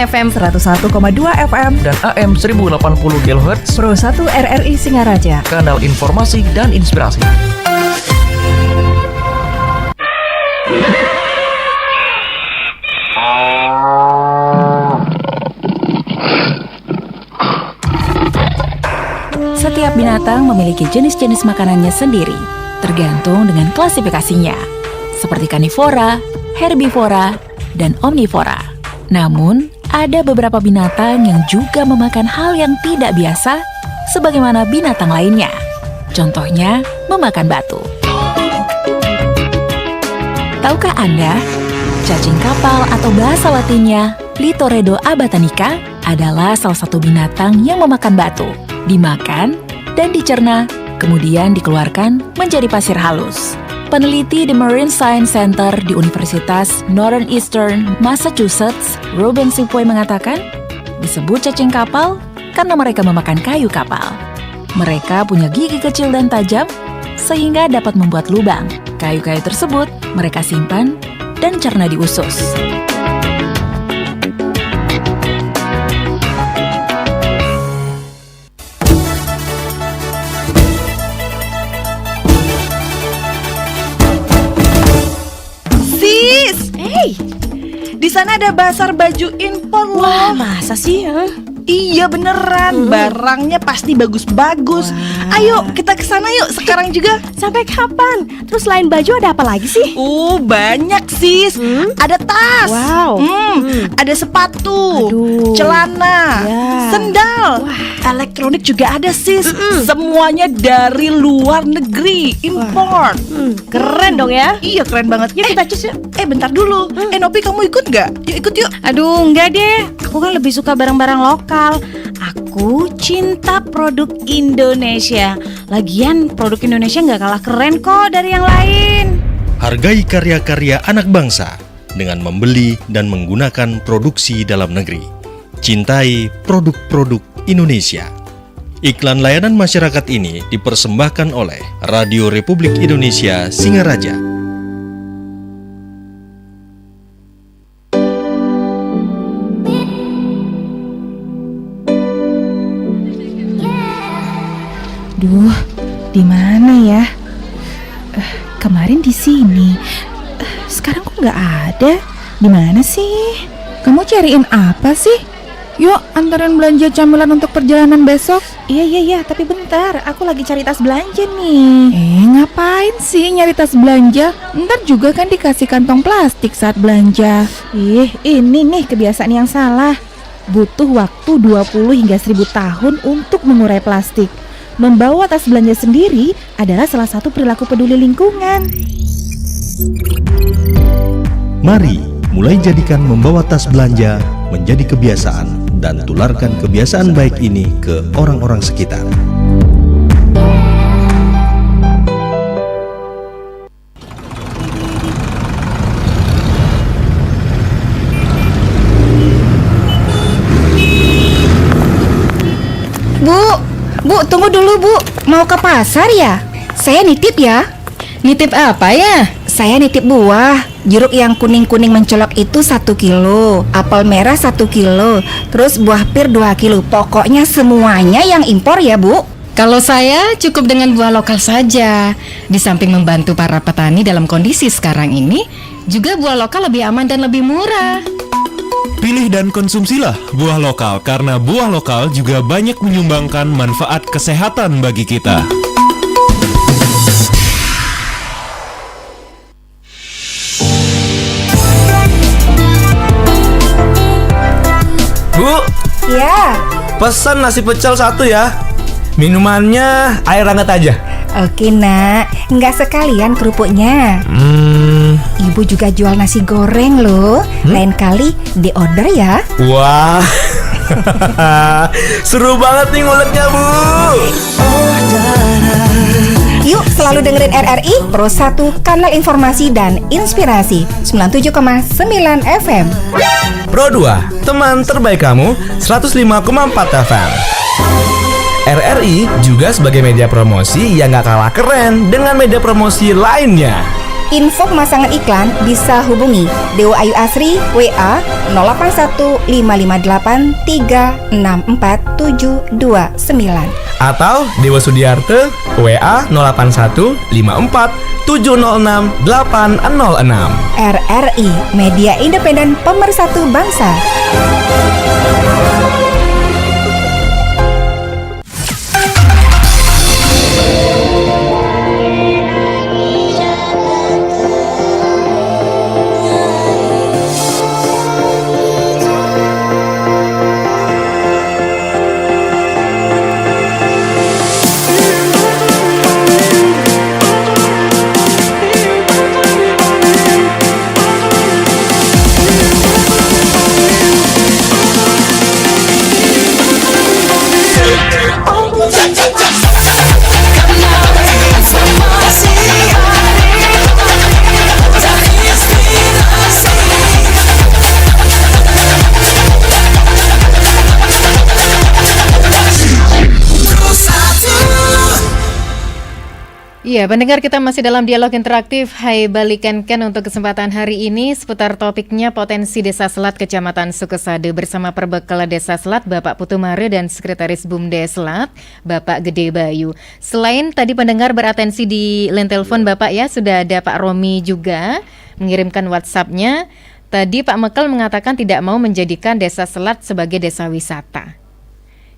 FM, 101,2 FM, dan AM 1080 kHz Pro 1 RRI Singaraja, kanal informasi dan inspirasi. Setiap binatang memiliki jenis-jenis makanannya sendiri, tergantung dengan klasifikasinya, seperti karnivora, herbivora, dan omnivora. Namun, ada beberapa binatang yang juga memakan hal yang tidak biasa, sebagaimana binatang lainnya. Contohnya, memakan batu. Tahukah Anda, cacing kapal atau bahasa latinnya Litoredo abatanica adalah salah satu binatang yang memakan batu, dimakan dan dicerna, kemudian dikeluarkan menjadi pasir halus. Peneliti di Marine Science Center di Universitas Northeastern Massachusetts, Ruben Sipoy mengatakan, disebut cacing kapal karena mereka memakan kayu kapal. Mereka punya gigi kecil dan tajam, sehingga dapat membuat lubang. Kayu-kayu tersebut mereka simpan dan cerna di usus. Sis, di sana ada pasar baju impor loh. Wah, masa sih? Iya beneran, barangnya pasti bagus-bagus. Ayo kita ke sana yuk sekarang juga. Sampai kapan? Terus selain baju ada apa lagi sih? Banyak sis. Ada tas. Wow. Ada sepatu, celana, sendal, elektronik juga ada sis. Semuanya dari luar negeri, import. Keren dong ya? Iya keren banget. Yuk kita cus yuk. Bentar dulu. Nopi kamu ikut nggak? Yuk ikut yuk. Aduh, enggak deh. Aku kan lebih suka barang-barang lokal. Aku cinta produk Indonesia. Lagian produk Indonesia nggak kalah keren kok dari yang lain. Hargai karya-karya anak bangsa dengan membeli dan menggunakan produksi dalam negeri. Cintai produk-produk Indonesia. Iklan layanan masyarakat ini dipersembahkan oleh Radio Republik Indonesia Singaraja. Duh, di mana ya? Kemarin di sini. Sekarang kok nggak ada? Di mana sih? Kamu cariin apa sih? Yuk, antarin belanja camilan untuk perjalanan besok. Iya, tapi bentar. Aku lagi cari tas belanja nih. Ngapain sih nyari tas belanja? Ntar juga kan dikasih kantong plastik saat belanja. Ini nih kebiasaan yang salah. Butuh waktu 20 hingga 1000 tahun untuk mengurai plastik. Membawa tas belanja sendiri adalah salah satu perilaku peduli lingkungan. Mari mulai jadikan membawa tas belanja menjadi kebiasaan dan tularkan kebiasaan baik ini ke orang-orang sekitar. Bu, tunggu dulu Bu. Mau ke pasar ya? Saya nitip ya. Nitip apa ya? Saya nitip buah. Jeruk yang kuning-kuning mencolok itu 1 kilo, apel merah 1 kilo, terus buah pir 2 kilo. Pokoknya semuanya yang impor ya Bu. Kalau saya cukup dengan buah lokal saja. Di samping membantu para petani dalam kondisi sekarang ini, juga buah lokal lebih aman dan lebih murah. Pilih dan konsumsilah buah lokal karena buah lokal juga banyak menyumbangkan manfaat kesehatan bagi kita. Bu, Ya. pesan nasi pecel 1 ya. Minumannya air hangat aja. Oke nak, nggak sekalian kerupuknya. Ibu juga jual nasi goreng loh. Lain kali diorder ya. Wah, seru banget nih nguleknya Bu. Yuk selalu dengerin RRI Pro 1, kanal informasi dan inspirasi 97,9 FM. Pro 2, teman terbaik kamu 105,4 FM. RRI juga sebagai media promosi yang gak kalah keren dengan media promosi lainnya. Info pemasangan iklan bisa hubungi Dewa Ayu Asri WA 081 558 364 729 Atau Dewa Sudiarte WA 081 54 706 806. RRI Media Independen Pemersatu Bangsa. Iya, pendengar, kita masih dalam dialog interaktif Hai Bali Ken-Ken untuk kesempatan hari ini seputar topiknya potensi Desa Selat Kecamatan Sukesade bersama Perbekal Desa Selat Bapak Putumare dan Sekretaris BUMDes Selat Bapak Gede Bayu. Selain tadi pendengar beratensi di line telepon Bapak ya, sudah ada Pak Romi juga mengirimkan WhatsApp-nya. Tadi Pak Mekel mengatakan tidak mau menjadikan Desa Selat sebagai desa wisata.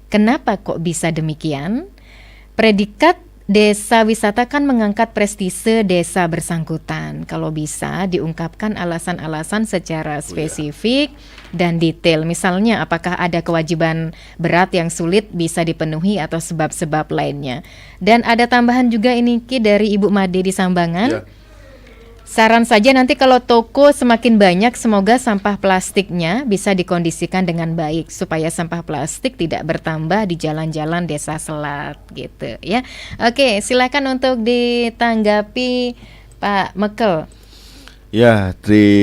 Kenapa kok bisa demikian? Predikat desa wisata kan mengangkat prestise desa bersangkutan. Kalau bisa diungkapkan alasan-alasan secara spesifik dan detail. Misalnya apakah ada kewajiban berat yang sulit bisa dipenuhi atau sebab-sebab lainnya. Dan ada tambahan juga ini Ki dari Ibu Made di Sambangan. Ya. Saran saja nanti kalau toko semakin banyak, semoga sampah plastiknya bisa dikondisikan dengan baik supaya sampah plastik tidak bertambah di jalan-jalan Desa Selat gitu ya. Oke, silakan untuk ditanggapi Pak Mekel. Ya,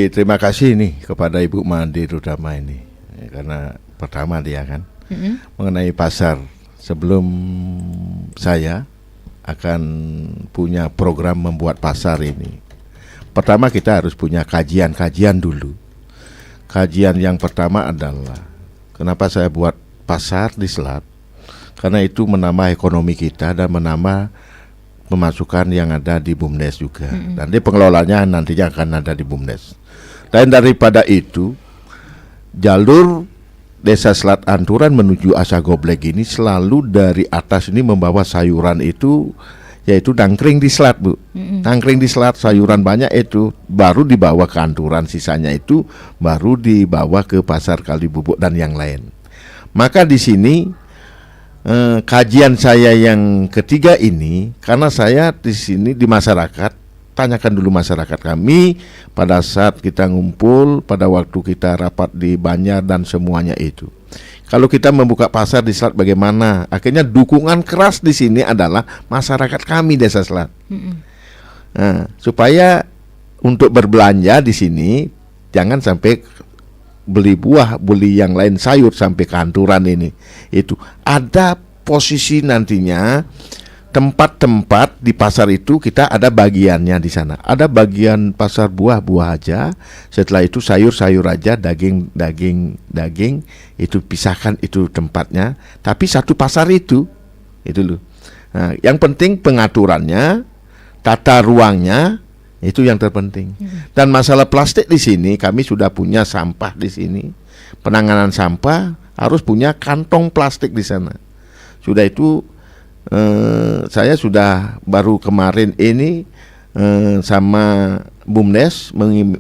terima kasih nih kepada Ibu Made terutama ini. Karena pertama dia kan mengenai pasar. Sebelum saya akan punya program membuat pasar ini, pertama kita harus punya kajian dulu. Kajian yang pertama adalah kenapa saya buat pasar di Selat? Karena itu menambah ekonomi kita dan menambah pemasukan yang ada di BUMDes juga. Nanti pengelolanya nantinya akan ada di BUMDes. Dan daripada itu, jalur Desa Selat Anturan menuju Asagoblek ini selalu dari atas ini membawa sayuran itu, yaitu nangkring di Selat, Bu. Nangkring di Selat, sayuran banyak itu baru dibawa ke Anturan, sisanya itu baru dibawa ke Pasar Kalibubuk dan yang lain. Maka di sini kajian saya yang ketiga ini, karena saya di sini di masyarakat, tanyakan dulu masyarakat kami pada saat kita ngumpul, pada waktu kita rapat di Banjar dan semuanya itu. Kalau kita membuka pasar di Selat bagaimana? Akhirnya dukungan keras di sini adalah masyarakat kami Desa Selat. Nah, supaya untuk berbelanja di sini jangan sampai beli buah, beli yang lain sayur sampai ke Anturan ini. Itu ada posisi nantinya tempat-tempat di pasar itu kita ada bagiannya di sana. Ada bagian pasar buah-buah aja. Setelah itu sayur-sayur aja, daging itu pisahkan itu tempatnya. Tapi satu pasar itu loh. Nah, yang penting pengaturannya, tata ruangnya itu yang terpenting. Dan masalah plastik di sini kami sudah punya sampah di sini. Penanganan sampah harus punya kantong plastik di sana. Sudah itu saya sudah baru kemarin ini sama BUMDes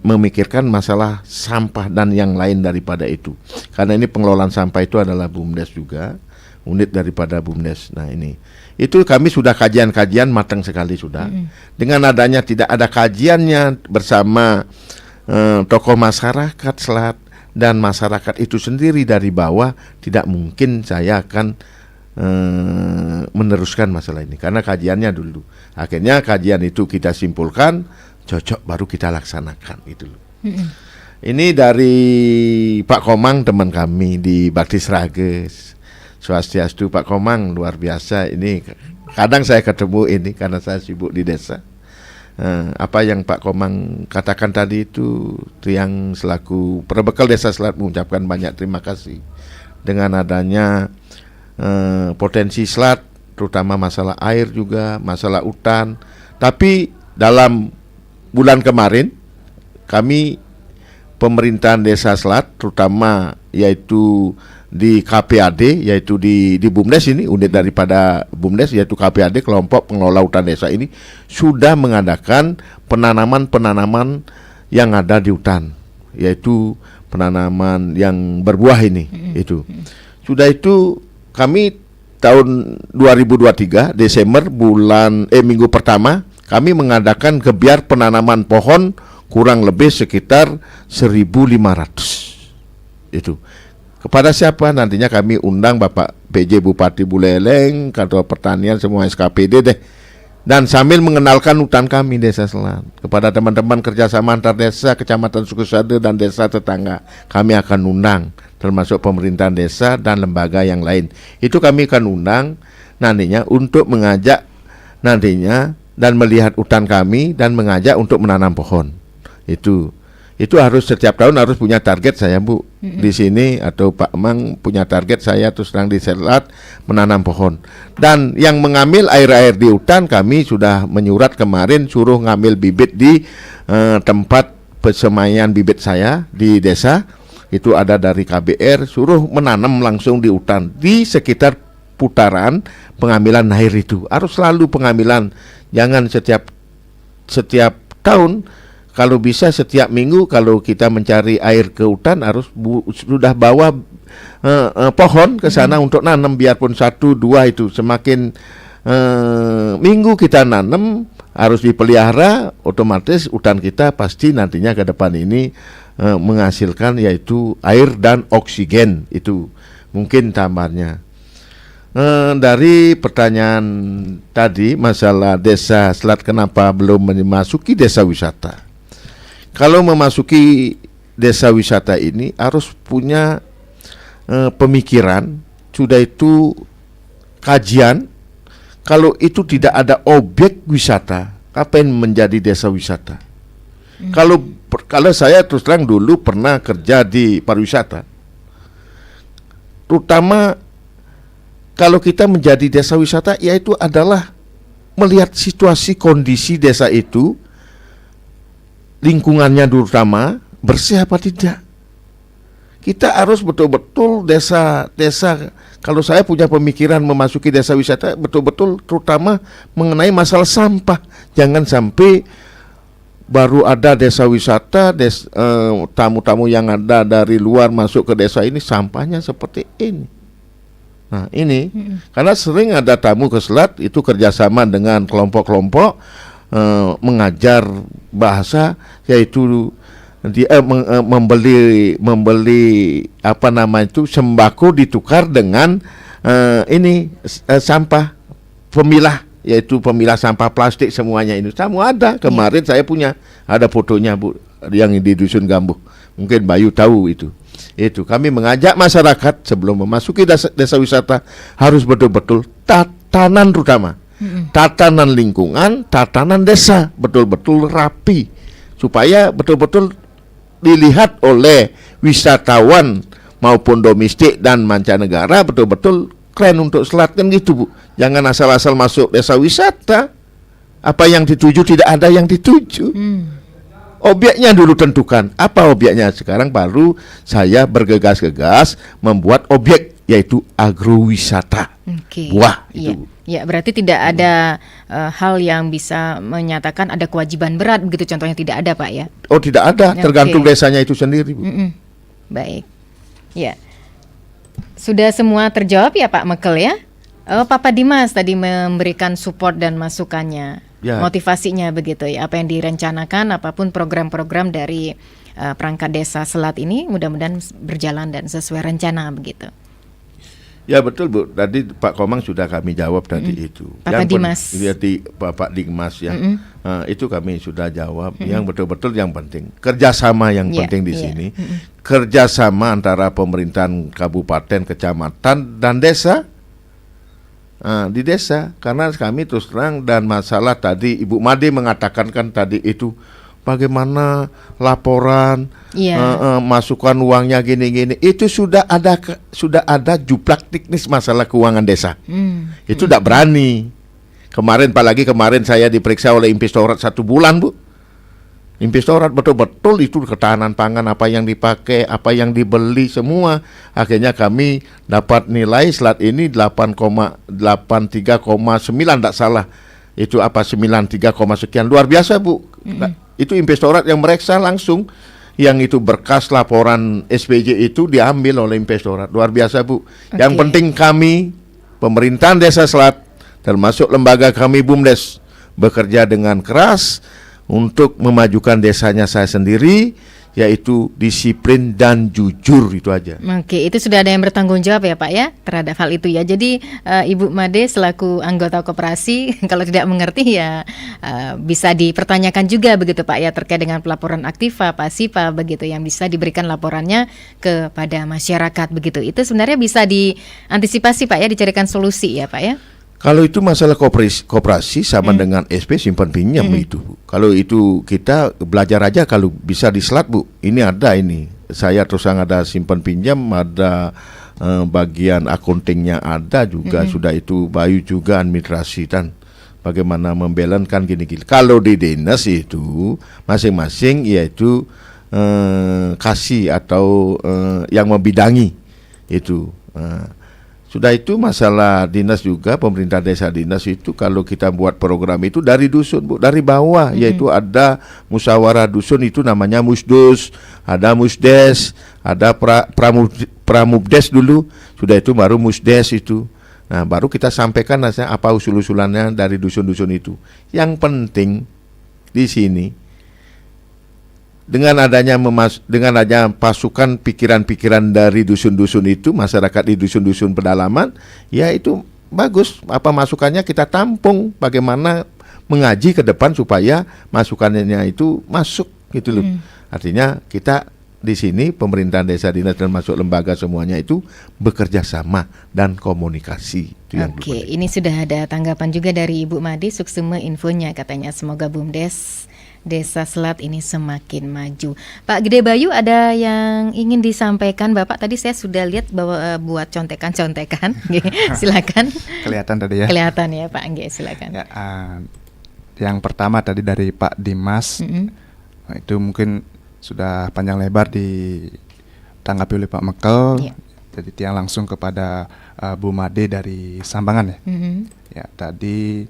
memikirkan masalah sampah dan yang lain daripada itu. Karena ini pengelolaan sampah itu adalah BUMDes juga, unit daripada BUMDes. Nah ini, itu kami sudah kajian-kajian matang sekali sudah. Dengan adanya tidak ada kajiannya bersama tokoh masyarakat Selat dan masyarakat itu sendiri dari bawah, tidak mungkin saya akan meneruskan masalah ini karena kajiannya dulu. Akhirnya kajian itu kita simpulkan cocok baru kita laksanakan itu. Ini dari Pak Komang teman kami di Bakti Srages. Swastiastu Pak Komang, luar biasa ini. Kadang saya ketemu ini karena saya sibuk di desa. Apa yang Pak Komang katakan tadi itu yang selaku Perbekal Desa Selat mengucapkan banyak terima kasih dengan adanya potensi Selat terutama masalah air juga, masalah hutan. Tapi dalam bulan kemarin kami pemerintahan Desa Selat, terutama yaitu di KPAD, yaitu di BUMDes ini, unit daripada BUMDes yaitu KPAD, kelompok pengelola hutan desa ini sudah mengadakan penanaman yang ada di hutan, yaitu penanaman yang berbuah ini. Itu sudah, itu kami tahun 2023 Desember minggu pertama kami mengadakan gebiar penanaman pohon kurang lebih sekitar 1.500. Itu kepada siapa? Nantinya kami undang Bapak PJ Bupati Buleleng, Kantor Pertanian, semua SKPD deh. Dan sambil mengenalkan hutan kami Desa Selat kepada teman-teman kerjasama antar desa, Kecamatan Sukusade dan desa tetangga, kami akan undang termasuk pemerintahan desa dan lembaga yang lain. Itu kami akan undang nantinya untuk mengajak nantinya dan melihat hutan kami dan mengajak untuk menanam pohon. Itu harus setiap tahun harus punya target saya, Bu. Di sini atau Pak Mang punya target, saya terus terang di Selat menanam pohon. Dan yang mengambil air-air di hutan kami sudah menyurat kemarin suruh ngambil bibit di tempat persemaian bibit saya di desa. Itu ada dari KBR, suruh menanam langsung di hutan di sekitar putaran pengambilan air itu. Harus selalu pengambilan, jangan setiap tahun. Kalau bisa setiap minggu kalau kita mencari air ke hutan harus sudah bawa pohon ke sana untuk nanam, biarpun 1-2 itu. Semakin minggu kita nanam harus dipelihara, otomatis hutan kita pasti nantinya ke depan ini menghasilkan yaitu air dan oksigen. Itu mungkin tambahnya. Dari pertanyaan tadi masalah Desa Selat kenapa belum memasuki desa wisata. Kalau memasuki desa wisata ini harus punya pemikiran, sudah itu kajian. Kalau itu tidak ada objek wisata, kapan menjadi desa wisata? Kalau saya terus terang dulu pernah kerja di pariwisata, terutama kalau kita menjadi desa wisata, yaitu adalah melihat situasi kondisi desa itu, lingkungannya terutama bersih apa tidak. Kita harus betul-betul desa. Kalau saya punya pemikiran memasuki desa wisata, betul-betul terutama mengenai masalah sampah. Jangan sampai baru ada desa wisata, tamu-tamu yang ada dari luar masuk ke desa ini sampahnya seperti ini. Nah ini karena sering ada tamu ke Selat itu kerjasama dengan kelompok-kelompok mengajar bahasa, yaitu dia membeli apa nama itu sembako ditukar dengan sampah pemilah, yaitu pemilah sampah plastik semuanya ini. Semua ada. Kemarin saya punya ada fotonya, Bu, yang di Dusun Gambuh. Mungkin Bayu tahu itu. Itu kami mengajak masyarakat sebelum memasuki desa wisata harus betul-betul tatanan terutama. Tatanan lingkungan, tatanan desa betul-betul rapi supaya betul-betul dilihat oleh wisatawan maupun domestik dan mancanegara betul-betul keren untuk Selat kan gitu, Bu. Jangan asal-asal masuk desa wisata, apa yang dituju tidak ada yang dituju. Obyeknya dulu tentukan, apa obyeknya. Sekarang baru saya bergegas-gegas membuat obyek yaitu agrowisata. Buah itu. Ya, berarti tidak ada hal yang bisa menyatakan ada kewajiban berat begitu, contohnya tidak ada, Pak, ya? Oh, tidak ada, tergantung desanya itu sendiri, Bu. Baik. Ya. Sudah semua terjawab ya, Pak Mekel, ya? Papa Dimas tadi memberikan support dan masukannya, motivasinya begitu ya, apa yang direncanakan, apapun program-program dari perangkat desa Selat ini mudah-mudahan berjalan dan sesuai rencana begitu. Ya betul, Bu. Tadi Pak Komang sudah kami jawab tadi itu. Bapak Dimas. Bapak Dimas ya. Itu kami sudah jawab. Yang betul-betul yang penting kerjasama yang penting di sini. Kerjasama antara pemerintahan kabupaten, kecamatan dan desa. Di desa, karena kami terus terang dan masalah tadi Ibu Made mengatakan kan tadi itu bagaimana laporan, Iya. masukan uangnya gini-gini, itu sudah ada juplak teknis masalah keuangan desa. Itu tidak berani. Apalagi kemarin saya diperiksa oleh Inspektorat 1 bulan, Bu. Inspektorat betul-betul itu ketahanan pangan, apa yang dipakai, apa yang dibeli semua. Akhirnya kami dapat nilai slat ini 83,9 tidak salah. Itu 93, sekian. Luar biasa, Bu. Itu Inspektorat yang meriksa langsung. Yang itu berkas laporan SPJ itu diambil oleh Inspektorat. Luar biasa, Bu. Yang penting kami pemerintahan Desa Selat termasuk lembaga kami BUMDes bekerja dengan keras untuk memajukan desanya saya sendiri, yaitu disiplin dan jujur, itu aja. Oke, itu sudah ada yang bertanggung jawab ya Pak ya terhadap hal itu ya. Jadi Ibu Made selaku anggota koperasi kalau tidak mengerti ya bisa dipertanyakan juga begitu Pak ya terkait dengan pelaporan aktiva, pasifa begitu yang bisa diberikan laporannya kepada masyarakat begitu. Itu sebenarnya bisa diantisipasi Pak ya, dicarikan solusi ya Pak ya. Kalau itu masalah koperasi sama dengan SP simpan pinjam itu, Bu. Kalau itu kita belajar aja kalau bisa di Selat, Bu. Ini ada ini. Saya terus ada simpan pinjam, ada bagian akuntingnya ada juga, sudah itu Bayu juga administrasi dan bagaimana membalankan gini-gini. Kalau di dinas itu masing-masing yaitu kasih atau yang membidangi itu. Sudah itu masalah dinas juga, pemerintah desa dinas itu kalau kita buat program itu dari dusun, Bu, dari bawah, yaitu ada musyawarah dusun itu namanya musdus, ada musdes, ada pramubdes dulu, sudah itu baru musdes itu. Nah, baru kita sampaikan apa usul-usulannya dari dusun-dusun itu. Yang penting di sini dengan adanya pasukan pikiran-pikiran dari dusun-dusun itu, masyarakat di dusun-dusun pedalaman, ya itu bagus. Apa masukannya kita tampung, bagaimana mengaji ke depan supaya masukannya itu masuk gitu loh. Artinya kita di sini pemerintahan desa dinas dan masuk lembaga semuanya itu bekerja sama dan komunikasi. Oke, ini sudah ada tanggapan juga dari Ibu Made Sukseme infonya, katanya semoga BUMDes Desa Selat ini semakin maju. Pak Gede Bayu, ada yang ingin disampaikan Bapak? Tadi saya sudah lihat bahwa buat contekan-contekan. Silakan. Kelihatan tadi ya. Kelihatan ya Pak, silakan. Ya, yang pertama tadi dari Pak Dimas, nah, itu mungkin sudah panjang lebar ditanggapi oleh Pak Mekel. Jadi tiang langsung kepada Bu Made dari Sambangan ya. Ya tadi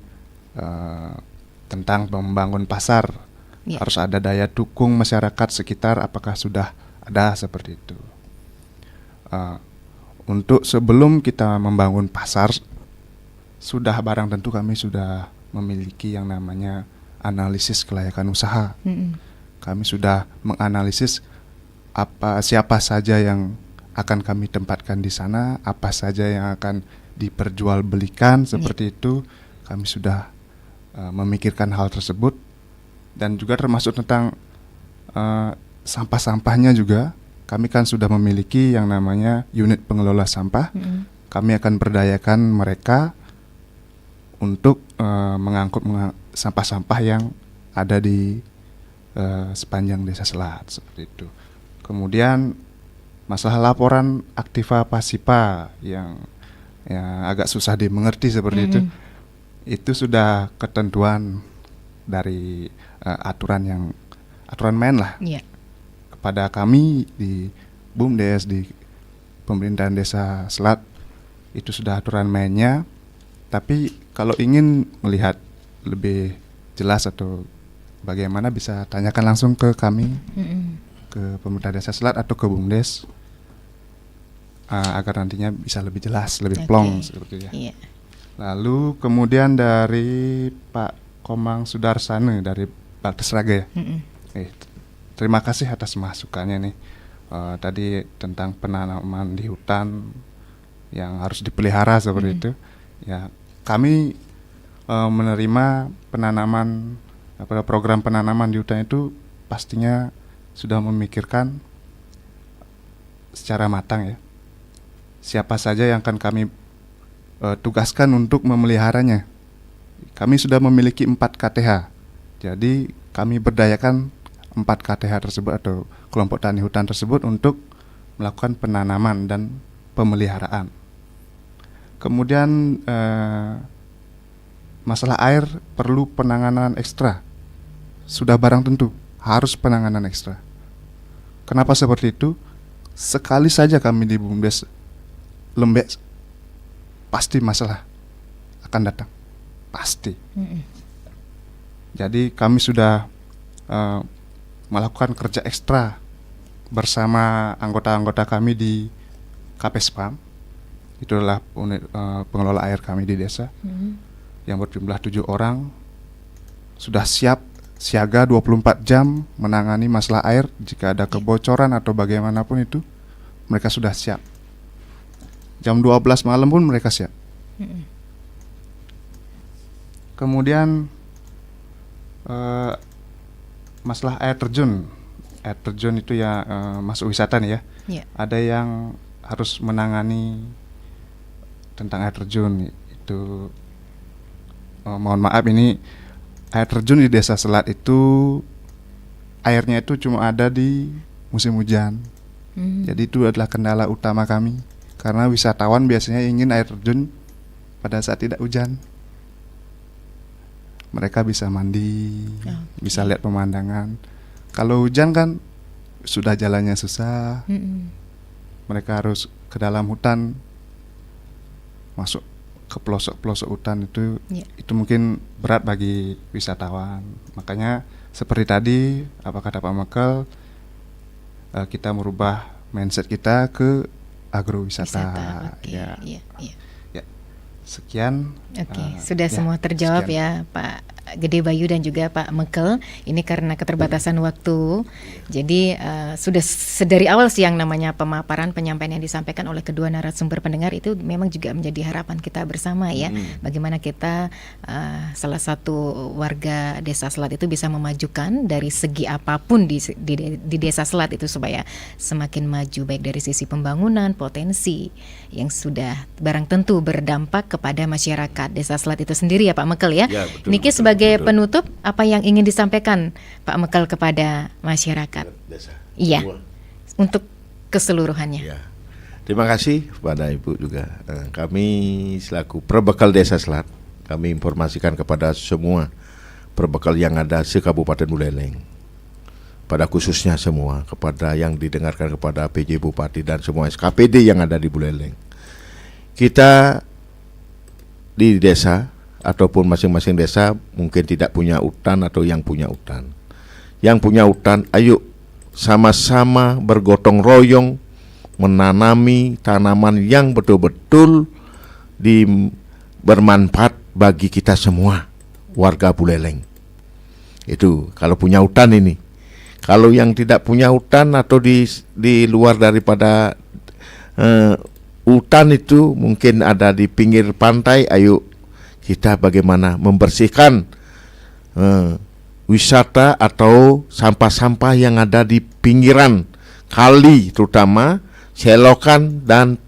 tentang membangun pasar. Harus ada daya dukung masyarakat sekitar, apakah sudah ada seperti itu. Untuk sebelum kita membangun pasar, sudah barang tentu kami sudah memiliki yang namanya analisis kelayakan usaha. Kami sudah menganalisis siapa saja yang akan kami tempatkan di sana, apa saja yang akan diperjualbelikan seperti itu. Kami sudah memikirkan hal tersebut. Dan juga termasuk tentang sampah-sampahnya juga, kami kan sudah memiliki yang namanya unit pengelola sampah. Kami akan berdayakan mereka untuk mengangkut sampah-sampah yang ada di sepanjang Desa Selat seperti itu. Kemudian masalah laporan aktiva pasipa yang agak susah dimengerti seperti itu sudah ketentuan dari aturan main lah kepada kami di BUMDes, di pemerintahan Desa Selat itu sudah aturan mainnya. Tapi kalau ingin melihat lebih jelas atau bagaimana, bisa tanyakan langsung ke kami, ke pemerintah Desa Selat atau ke BUMDes, agar nantinya bisa lebih jelas, lebih plong seperti itu ya. Lalu kemudian dari Pak Komang Sudarsana dari Baktes Raga ya. Terima kasih atas masukannya nih. Tadi tentang penanaman di hutan yang harus dipelihara seperti itu. Ya, kami menerima penanaman program penanaman di hutan itu pastinya sudah memikirkan secara matang ya. Siapa saja yang akan kami tugaskan untuk memeliharanya. Kami sudah memiliki 4 KTH. Jadi kami berdayakan 4 KTH tersebut atau kelompok tani hutan tersebut untuk melakukan penanaman dan pemeliharaan. Kemudian masalah air perlu penanganan ekstra. Sudah barang tentu harus penanganan ekstra. Kenapa seperti itu? Sekali saja kami di BUMDes lembek, pasti masalah akan datang, pasti. Jadi kami sudah melakukan kerja ekstra bersama anggota-anggota kami di Kapespam. Itu adalah unit pengelola air kami di desa yang berjumlah 7 orang, sudah siap siaga 24 jam menangani masalah air. Jika ada kebocoran atau bagaimanapun itu, mereka sudah siap. Jam 12 malam pun mereka siap. Kemudian masalah air terjun. Air terjun itu ya masuk wisata nih ya. Ada yang harus menangani tentang air terjun itu. Mohon maaf, ini air terjun di Desa Selat itu airnya itu cuma ada di musim hujan. Jadi itu adalah kendala utama kami, karena wisatawan biasanya ingin air terjun pada saat tidak hujan. Mereka bisa mandi, bisa lihat pemandangan. Kalau hujan kan sudah jalannya susah. Mereka harus ke dalam hutan, masuk ke pelosok-pelosok hutan itu mungkin berat bagi wisatawan. Makanya seperti tadi apa kata Pak Mekel, kita merubah mindset kita ke agrowisata. Ya. Sekian. Sudah semua terjawab sekian. ya Pak Gede Bayu dan juga Pak Mekel. Ini karena keterbatasan waktu. Jadi sudah sedari awal sih yang namanya pemaparan penyampaian yang disampaikan oleh kedua narasumber pendengar itu memang juga menjadi harapan kita bersama ya. Bagaimana kita salah satu warga Desa Selat itu bisa memajukan dari segi apapun di Desa Selat itu supaya semakin maju, baik dari sisi pembangunan, potensi yang sudah barang tentu berdampak kepada masyarakat Desa Selat itu sendiri ya Pak Mekel ya. Niki sebagai penutup, apa yang ingin disampaikan Pak Mekel kepada masyarakat? Iya, untuk keseluruhannya. Terima kasih kepada Ibu juga. Kami selaku Perbekal Desa Selat, kami informasikan kepada semua perbekal yang ada se-Kabupaten Buleleng, pada khususnya semua, kepada yang didengarkan kepada PJ Bupati dan semua SKPD yang ada di Buleleng. Kita di desa ataupun masing-masing desa mungkin tidak punya hutan atau yang punya hutan. Yang punya hutan, ayo sama-sama bergotong royong menanami tanaman yang betul-betul bermanfaat bagi kita semua warga Buleleng. Itu kalau punya hutan ini. Kalau yang tidak punya hutan atau di luar daripada hutan itu mungkin ada di pinggir pantai, ayo kita bagaimana membersihkan wisata atau sampah-sampah yang ada di pinggiran kali, terutama selokan dan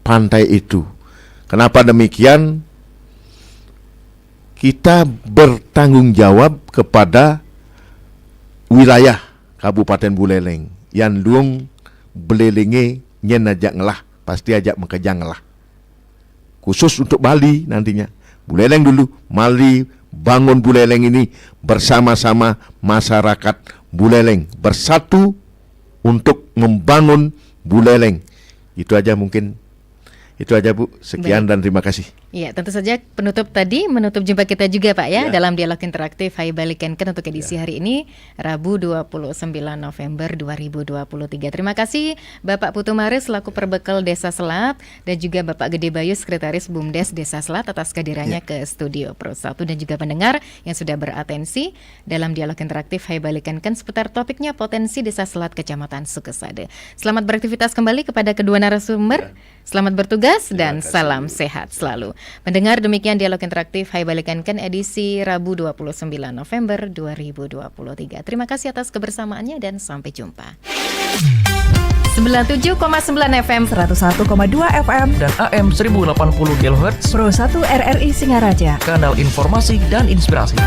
pantai itu. Kenapa demikian? Kita bertanggung jawab kepada wilayah Kabupaten Buleleng yang luang belelinge nyen ajak ngelah, pasti ajak mengkejang ngelah. Khusus untuk Bali nantinya. Buleleng dulu, mari bangun Buleleng ini bersama-sama masyarakat Buleleng, bersatu untuk membangun Buleleng. Itu aja mungkin. Itu aja Bu, sekian dan terima kasih. Iya, tentu saja penutup tadi menutup jumpa kita juga Pak ya dalam dialog interaktif Hai Balikenken untuk edisi hari ini Rabu 29 November 2023. Terima kasih Bapak Putu Maris selaku Perbekal Desa Selat dan juga Bapak Gede Bayu Sekretaris BUMDes Desa Selat atas kehadirannya ke studio Pro 1 dan juga pendengar yang sudah beratensi dalam dialog interaktif Hai Balikenken seputar topiknya potensi Desa Selat Kecamatan Sukesade. Selamat beraktivitas kembali kepada kedua narasumber. Selamat bertugas dan salam sehat selalu. Mendengar demikian dialog interaktif Hai Balikenken edisi Rabu 29 November 2023. Terima kasih atas kebersamaannya dan sampai jumpa. 97,9 FM, 101,2 FM, dan AM 1080 kHz Pro 1 RRI Singaraja. Kanal informasi dan inspirasi.